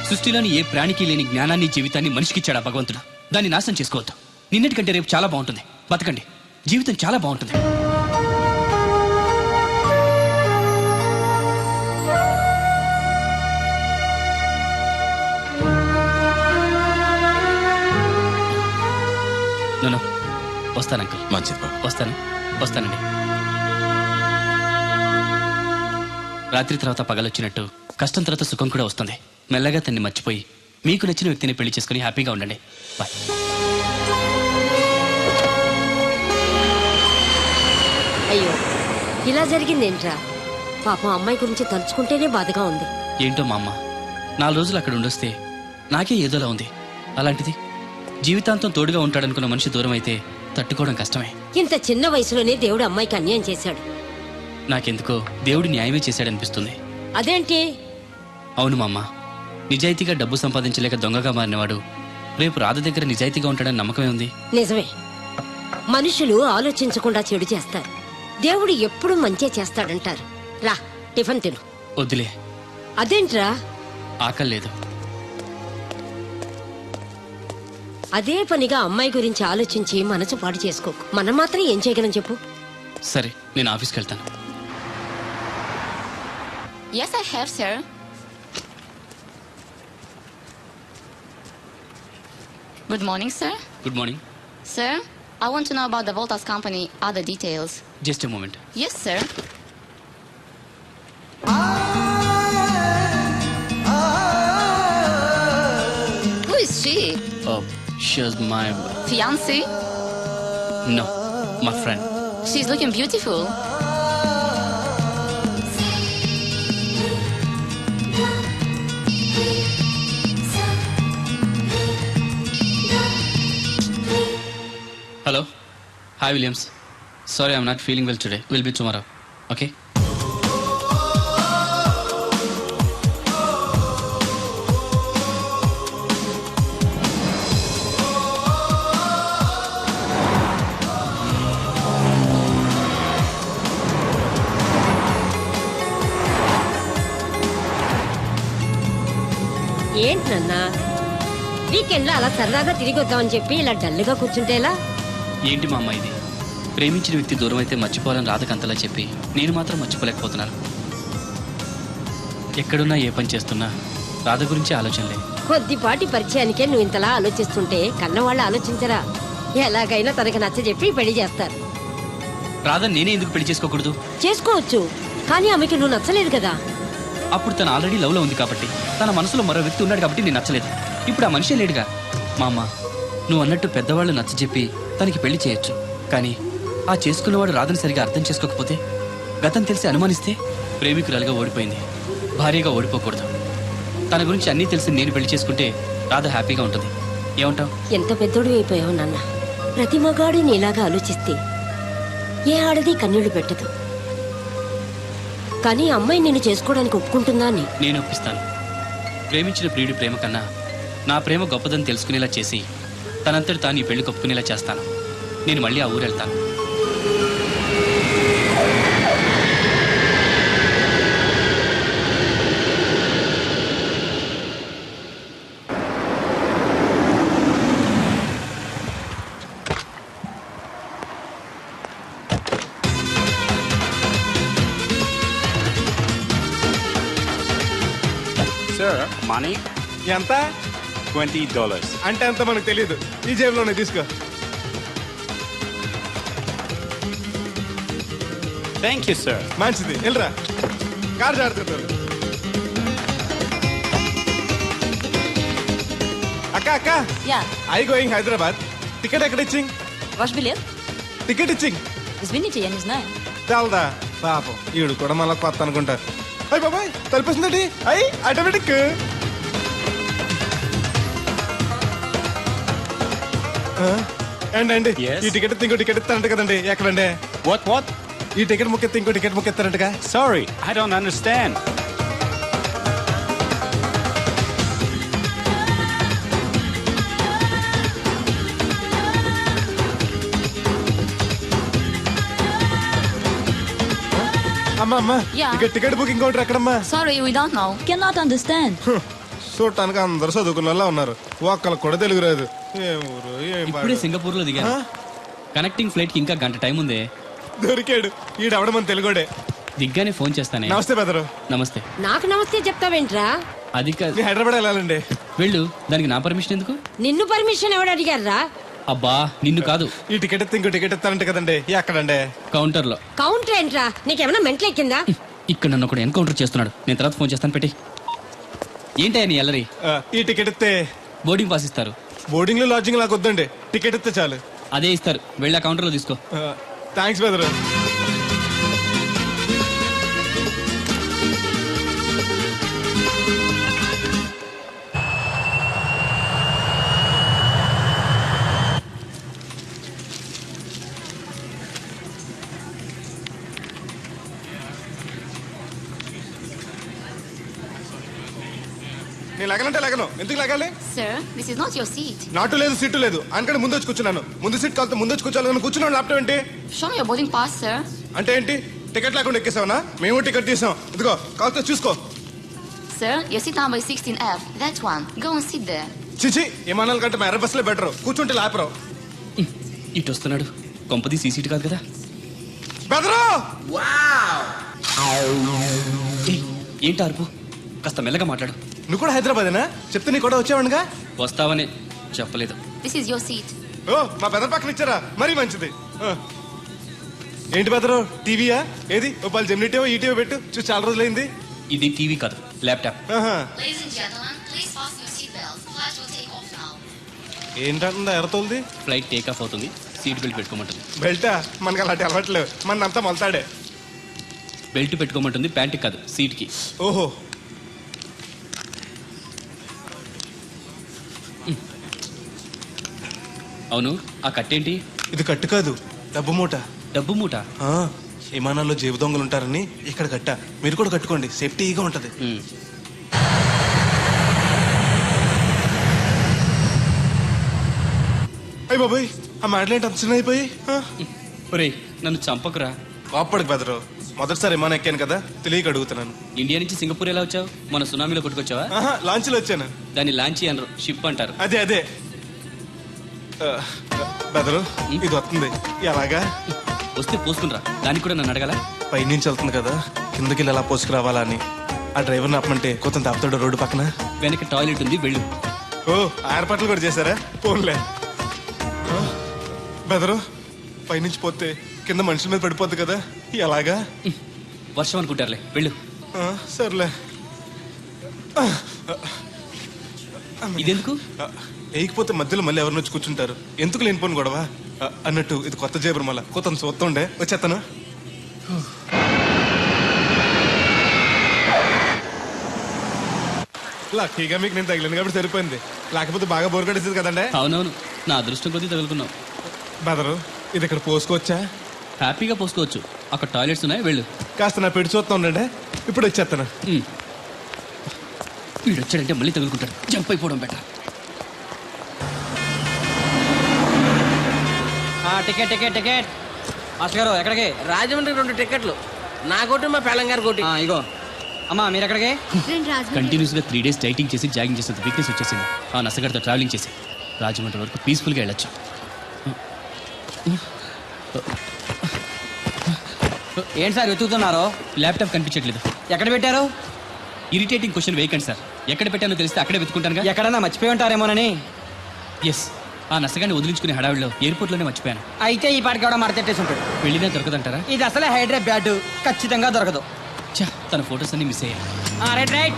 సృష్టిలోని ఏ ప్రాణికి లేని జ్ఞానాన్ని, జీవితాన్ని మనిషికిచ్చాడా భగవంతుడు. దాన్ని నాశనం చేసుకోవద్దు. నిన్నటికంటే రేపు చాలా బాగుంటుంది. బతకండి, జీవితం చాలా బాగుంటుంది. నో, వస్తాను అంకుల్. మంచిది బాబు. వస్తానండి. రాత్రి తర్వాత పగలొచ్చినట్టు కష్టం తర్వాత సుఖం కూడా వస్తుంది. మెల్లగా తన్ని మర్చిపోయి మీకు నచ్చిన వ్యక్తిని పెళ్లి చేసుకుని హ్యాపీగా ఉండండి. బాయ్. అయ్యో, ఇలా జరిగిందేంట్రా? పాపం అమ్మాయి గురించి తలుచుకుంటేనే బాధగా ఉంది. ఏంటో మా అమ్మ 4 రోజులు అక్కడ ఉండొస్తే నాకే ఏదోలా ఉంది. అలాంటిది జీవితాంతం తోడుగా ఉంటాడనుకున్న మనిషి దూరం అయితే తట్టుకోవడం కష్టమే. ఇంత చిన్న వయసులోనే దేవుడు అమ్మాయికి అన్యాయం చేశాడు. నాకెందుకో దేవుడు న్యాయమే చేశాడనిపిస్తుంది. అదేంటి? అవును మా అమ్మ, నిజాయితీగా డబ్బు సంపాదించలేక దొంగగా మారినవాడు రేపు రాధ దగ్గర నిజాయితీగా ఉంటాడని నమ్మకమే ఉంది. నిజమే, మనుషులు ఆలోచించకుండా చెడు చేస్తారు. దేవుడు ఎప్పుడు మంచే చేస్తాడంటారు. రా, టిఫిన్ తిను. వద్దులే. అదేంట్రా? ఆకలి లేదు. అదే పనిగా అమ్మాయి గురించి ఆలోచించి మనసు పాడు చేసుకోకు. మనం మాత్రం ఏం చేయగలం చెప్పు? సరే, నేను ఆఫీస్కి వెళ్తాను. Yes, I have, sir. Good morning, sir. Good morning. Sir, I want to know about the Voltas company, other details. Just a moment. Yes, sir. Who is she? She's my... Fiancé? No, my friend. She's looking beautiful. Hi Williams. Sorry I'm not feeling well today. Will be tomorrow. Okay. ఏంటన్నా వీకెండ్లో అలా సరదాగా తిరిగి వద్దామని చెప్పి ఇలా డల్గా కూర్చుంటే ఎలా? ఏంటి మా అమ్మ ఇది? ప్రేమించిన వ్యక్తి దూరం అయితే మర్చిపోవాలని రాధకంతలా చెప్పి నేను మాత్రం మర్చిపోలేకపోతున్నాను. ఎక్కడున్నా ఏ పని చేస్తున్నా రాధ గురించి ఆలోచనలే. కొద్దిపాటి పరిచయానికే నువ్వు ఇంతలా ఆలోచిస్తుంటే కన్నవాళ్ళు ఆలోచించరా? ఎలాగైనా తనకు నచ్చ చెప్పి పెళ్లి చేస్తారు. రాధ నేనే ఎందుకు పెళ్లి చేసుకోకూడదు? చేసుకోవచ్చు, కానీ ఆమెకి నువ్వు నచ్చలేదు కదా. అప్పుడు తను ఆల్రెడీ లవ్లో ఉంది కాబట్టి, తన మనసులో మరో వ్యక్తి ఉన్నాడు కాబట్టి నేను నచ్చలేదు. ఇప్పుడు ఆ మనిషే లేడుగా. మా అమ్మ, నువ్వు అన్నట్టు పెద్దవాళ్ళు నచ్చజెప్పి తనకి పెళ్లి చేయొచ్చు, కానీ ఆ చేసుకున్నవాడు రాధని సరిగా అర్థం చేసుకోకపోతే, గతం తెలిసి అనుమానిస్తే, ప్రేమికురాలుగా ఓడిపోయింది, భార్యగా ఓడిపోకూడదు. తన గురించి అన్నీ తెలిసి నేను పెళ్లి చేసుకుంటే రాధ హ్యాపీగా ఉంటుంది. ఏమంటావు? ఎంత పెద్దోడు అయిపోయావు నాన్న. ప్రతి మగాడు నీలాగా ఆలోచిస్తే ఏ ఆడది కన్నీళ్లు పెట్టదు. కానీ అమ్మాయి నిన్ను చేసుకోవడానికి ఒప్పుకుంటుందా అని? నేను ఒప్పిస్తాను. ప్రేమించిన ప్రియుడి ప్రేమ కన్నా నా ప్రేమ గొప్పదని తెలుసుకునేలా చేసి తనంతటి తాను ఈ పెళ్లి ఒప్పుకునేలా చేస్తాను. నేను మళ్ళీ ఆ ఊరు వెళ్తాను. సార్ మనీ ఎంత? $20. అంటే ఎంత మనకు తెలియదు. ఈ జేబులోనే తీసుకో. Thank you sir. మంచిది, వెళ్ళరా. కారు జాడుతుంటారు. అక్క అక్క, Ja, I going Hyderabad. Ticket ఎక్కడ ఇచ్చింగ్? ваш билет? టికెట్ ఇచ్చింగ్. Извините, я не знаю. తెలదా పాపం, ఈడు కూడా మళ్ళీ కొత్త అనుకుంటారు. అయ్యి బాబాయ్, తలిపేసిందండి. అయ్యి ఆటోమేటిక్. అండి Yes. ఈ టికెట్ ఇంకో టికెట్ ఇస్తారంట కదండి. ఎక్కడండి? What? ఈ టికెట్ ముక్కెత్తి ఇంకో టికెట్ ముక్కెత్తారంటగా. Sorry, I don't understand. అమ్మా అమ్మా, Yeah. టికెట్ బుకింగ్ కౌంటర్ ఎక్కడమ్మా? Sorry, we don't know. Cannot understand. చూడటానికి అందరు చదువుకున్న వాళ్ళ ఉన్నారు, ఒక్కళ్ళకి కూడా తెలుగు రాదు. ఏం ఊరు, ఏం ఇప్పుడే పాడు. సింగపూర్ లో దిగాను. కనెక్టింగ్ ఫ్లైట్ కి ఇంకా గంట టైం ఉందే. దొరికాడు ఈడవడం మన తెలుగుడే. దిగ్గానే ఫోన్ చేస్తానే. నమస్తే బెదరు. నమస్తే. నాకు నమస్తే చెప్తావేంట్రా? అది కాదు. మీ హైదరాబాద్ వెళ్ళాలండి. వెళ్ళు, దానికి నా పర్మిషన్ ఎందుకు? నిన్ను పర్మిషన్ ఎవడు అడిగారా? అబ్బా, నిన్ను కాదు. ఈ టికెట్ ఎత్తి ఇంకో టికెట్ ఇస్తారంట కదండి. ఎక్కడండి? కౌంటర్ లో. కౌంటర్ ఏంట్రా? నీకేమైనా మెంటల్ ఎక్కిందా? ఇక్కడ నన్ను ఒకడు ఎన్కౌంటర్ చేస్తున్నాడు. నేను తర్వాత ఫోన్ చేస్తాను, పెట్టి. ఏంటయ్యా నీ అల్లరి? ఈ టికెట్ ఇస్తే బోర్డింగ్ పాస్ ఇస్తారు. బోర్డింగ్ లో లాడ్జింగ్ లాగా వద్దండి, టికెట్ ఇస్తే చాలు. అదే ఇస్తారు, వెళ్ళి ఆ కౌంటర్ లో తీసుకో. థ్యాంక్స్ బెదరు. నేను లగనంటే లగను. ఎందుకు లగాలి? Sir, this is not your seat. నాటు లేదు, సీటు లేదు. అనుకంటే ముందు వచ్చి కూర్చున్నాను. ముందు సీట్ కాలితే ముందు వచ్చి కూర్చోాలని కూర్చున్నాను. ల్యాప్టాప్ ఏంటి Show me your boarding pass, sir. అంటే ఏంటి? టికెట్ లేకుండా ఎక్కేసావనా? మేము టికెట్ తీసాం. ఇదిగో కాలితే చూసుకో. Sir, your seat number is 16F. That one. Go and sit there. చిచి, విమానాల కంటే మా ఎర్ర బస్సులే బెటర్. కూర్చుంటే లాపరావు. ఇటు వస్తున్నాడు. కొంపది సీసీటీ కాదు కదా. బెదరు! ఏయ్, ఏంటి అరుపు? కాస్త మెల్లగా మాట్లాడు. నువ్వు కూడా హైదరాబాదేనా? చెప్తే నీ కూడా వచ్చావనుగా. వస్తావనే చెప్పలేదు. This is your seat. ఓ, మా బెదర్ పక్కన ఇచ్చారా? మరీ మంచిది. ఏంటి బెదరు, టీవీయా? ఏది ఓ పాలు జెమినిటీవో ఈటీవో పెట్టు, చూసి చాలా రోజులైంది. ఇది టీవీ కాదు, laptop. Ladies and gentlemen, please fasten your seatbelts. Flight will take off now. ఏంటంటుందా ఎర్రతోల్ది? ఫ్లైట్ టేక్ ఆఫ్ అవుతుంది, సీట్ బెల్ట్ పెట్టుకోమంటుంది. బెల్టా? మనకి అలాంటి అలవాట్లేవు, మన అంతా మొలతాడే. బెల్ట్ పెట్టుకోమంటుంది, ప్యాంట్కి కాదు, సీట్కి. ఓహో, అవును, ఆ కట్టేంటి? ఇది కట్టు కాదు, డబ్బు మూట. డబ్బు మూట. ఆ, విమానాల్లో జేబు దొంగలు ఉంటారని ఇక్కడ కట్టా. మీరు కూడా కట్టుకోండి, సేఫ్టీగా ఉంటది. అయ్యి బాబాయ్, ఆ మాటలేంటి అంత చిన్న అయిపోయి? ఒరేయ్ నన్ను చంపకురా. కోప్పడికి బెదరు. మొదటిసారి విమానం ఎక్కాను కదా, తెలియక అడుగుతున్నాను. ఇండియా నుంచి సింగపూర్ ఎలా వచ్చావు? మన సునామీలో కొట్టుకొచ్చావా? లాంచ్లో వచ్చాను. దాన్ని లాంచీ అనరు, షిప్ అంటారు. అదే అదే. బెదరు, ఇది వస్తుంది. ఎలాగా? వస్తే పోసుకునిరా. దానికి కూడా నన్ను అడగాల? పైనుంచి వెళ్తుంది కదా, కిందకి ఇలా పోసుకురావాలా అని. ఆ డ్రైవర్ని ఆపమంటే కొంత ఆపుతాడు రోడ్డు పక్కన. వెనక టాయిలెట్ ఉంది, వెళ్ళు. ఓ, ఏర్పాట్లు కూడా చేశారా? పోన్లే. బెదరు, పైనుంచి పోతే కింద మనుషుల మీద పడిపోద్ది కదా, ఎలాగా? వర్షం అనుకుంటారులే, వెళ్ళు. సర్లే. ఇదెందుకు? వేయకపోతే మధ్యలో మళ్ళీ ఎవరిని వచ్చి కూర్చుంటారు. ఎందుకు లేనిపోను గొడవ? అన్నట్టు ఇది కొత్త జేబురు, మళ్ళా కొత్త చూస్తుండే వచ్చేస్తాను. లక్కీగా మీకు నేను తగిలింది కాబట్టి సరిపోయింది, లేకపోతే బాగా బోర్ కట్టేసింది కదండి. అవునవును, నా అదృష్టం కొద్దీ తగులుకున్నావు. బెదరు, ఇది ఇక్కడ పోసుకోవచ్చా? హ్యాపీగా పోసుకోవచ్చు, అక్కడ టాయిలెట్స్ ఉన్నాయి, వెళ్ళు. కాస్త నా పెట్టి చూస్తా ఉండండి, ఇప్పుడు వచ్చేస్తాను. వీడు వచ్చాడంటే మళ్ళీ తగులుకుంటాడు, జంప్ అయిపోవడం better. Ticket ticket ticket. Master గారు ఎక్కడికి? రాజమండ్రి 2 టికెట్లు. నా కోటి, మా పెళ్ళం గారి కోటి. ఇగో అమ్మా, మీరు ఎక్కడికి? కంటిన్యూస్ గా 3 days డైటింగ్ చేసి జాగింగ్ చేసేంత వీక్నెస్ వచ్చేసింది. ఆ నసగడితో ట్రావెలింగ్ చేసి రాజమండ్రి వరకు పీస్ఫుల్ గా వెళ్ళొచ్చు. ఏంటి సార్ వెతుకుతున్నారు? ల్యాప్టాప్ కనిపించట్లేదు. ఎక్కడ పెట్టారు? ఇరిటేటింగ్ క్వశ్చన్ వేయకండి సార్. ఎక్కడ పెట్టానో తెలిస్తే అక్కడే వెతుకుంటాను. ఎక్కడన్నా మర్చిపోయి ఉంటారేమోనని. ఎస్, ఆ నసగాన్ని వదిలించుకునే హడావిడిలో ఎయిర్పోర్ట్ లోనే మర్చిపోయాను. అయితే ఈ పాటికి కూడా మరతెట్టేసి ఉంటాడు. వెళ్ళినా దొరకదంటారా? ఇది అసలే హైదరాబాద్, ఖచ్చితంగా దొరకదు. తన ఫొటోస్ అన్ని మిస్ అయ్యాయి. Right right.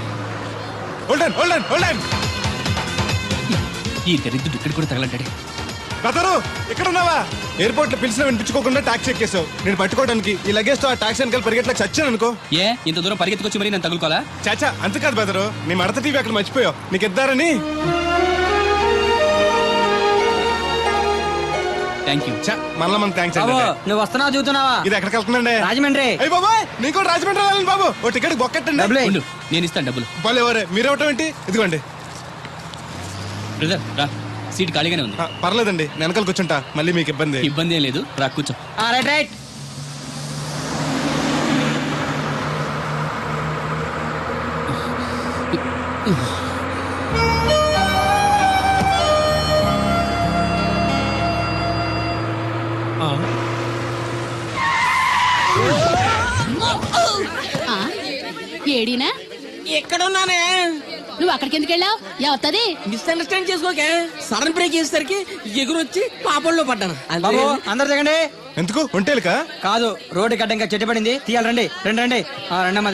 ఈ దరిద్రుడు ఇక్కడ కూడా తగలంటాడే. బెదరు, ఇక్కడ ఉన్నావా? ఎయిర్పోర్ట్ లో పిలిచిన వినిపించుకోకుండా టాక్సీ ఎక్కేసావు. నేను పట్టుకోవడానికి ఈ లగేజ్ తో ఆ టాక్సీ వెనకాల పరిగెట్లకు చచ్చాను అనుకో. ఏ ఇంత దూరం పరిగెత్తుకొచ్చి మరి నేను తగులుకోవాలా? చాచా, అంతకాదు బెదరు, నీ మడత టీవీ అక్కడ మర్చిపోయావు. నీకు ఇద్దారని. Thank you. మళ్ళా మన థ్యాంక్స్. నువ్వు వస్తున్నావు చూస్తున్నావా? ఇది ఎక్కడికి వెళ్తుందండి? రాజమండ్రి. అయ్యి బాబాయ్, నీకు కూడా రాజమండ్రి వెళ్ళాలి బాబు. ఓ టికెట్ బొక్కెట్టండి. నేను ఇస్తాను డబ్బులు. ఎవరే మీరు ఇవ్వటం ఏంటి? ఇదిగోండి. బ్రదర్ రా, సీట్ ఖాళీగానే ఉంది. పర్లేదండి, నేను వెనకాల కూర్చుంటా, మళ్ళీ మీకు ఇబ్బంది. ఇబ్బంది ఏం లేదు, రా కూర్చో. Right right. ఏడీనా? ఎక్కడున్నానే? నువ్వు అక్కడికి ఎందుకు వెళ్ళావు? ఎవత్తది? మిస్అండర్స్టాండ్ చేసుకోకే. సడన్ బ్రేక్ చేసేసరికి ఎగురొచ్చి పాపంలో పడ్డాను. అందరు దిగండి. ఎందుకు? ఒంటేలుకా? కాదు, రోడ్డు గడ్డంగా చెట్టు పడింది, తీయాలి. రండి రండి రండి. రండి అమ్మా.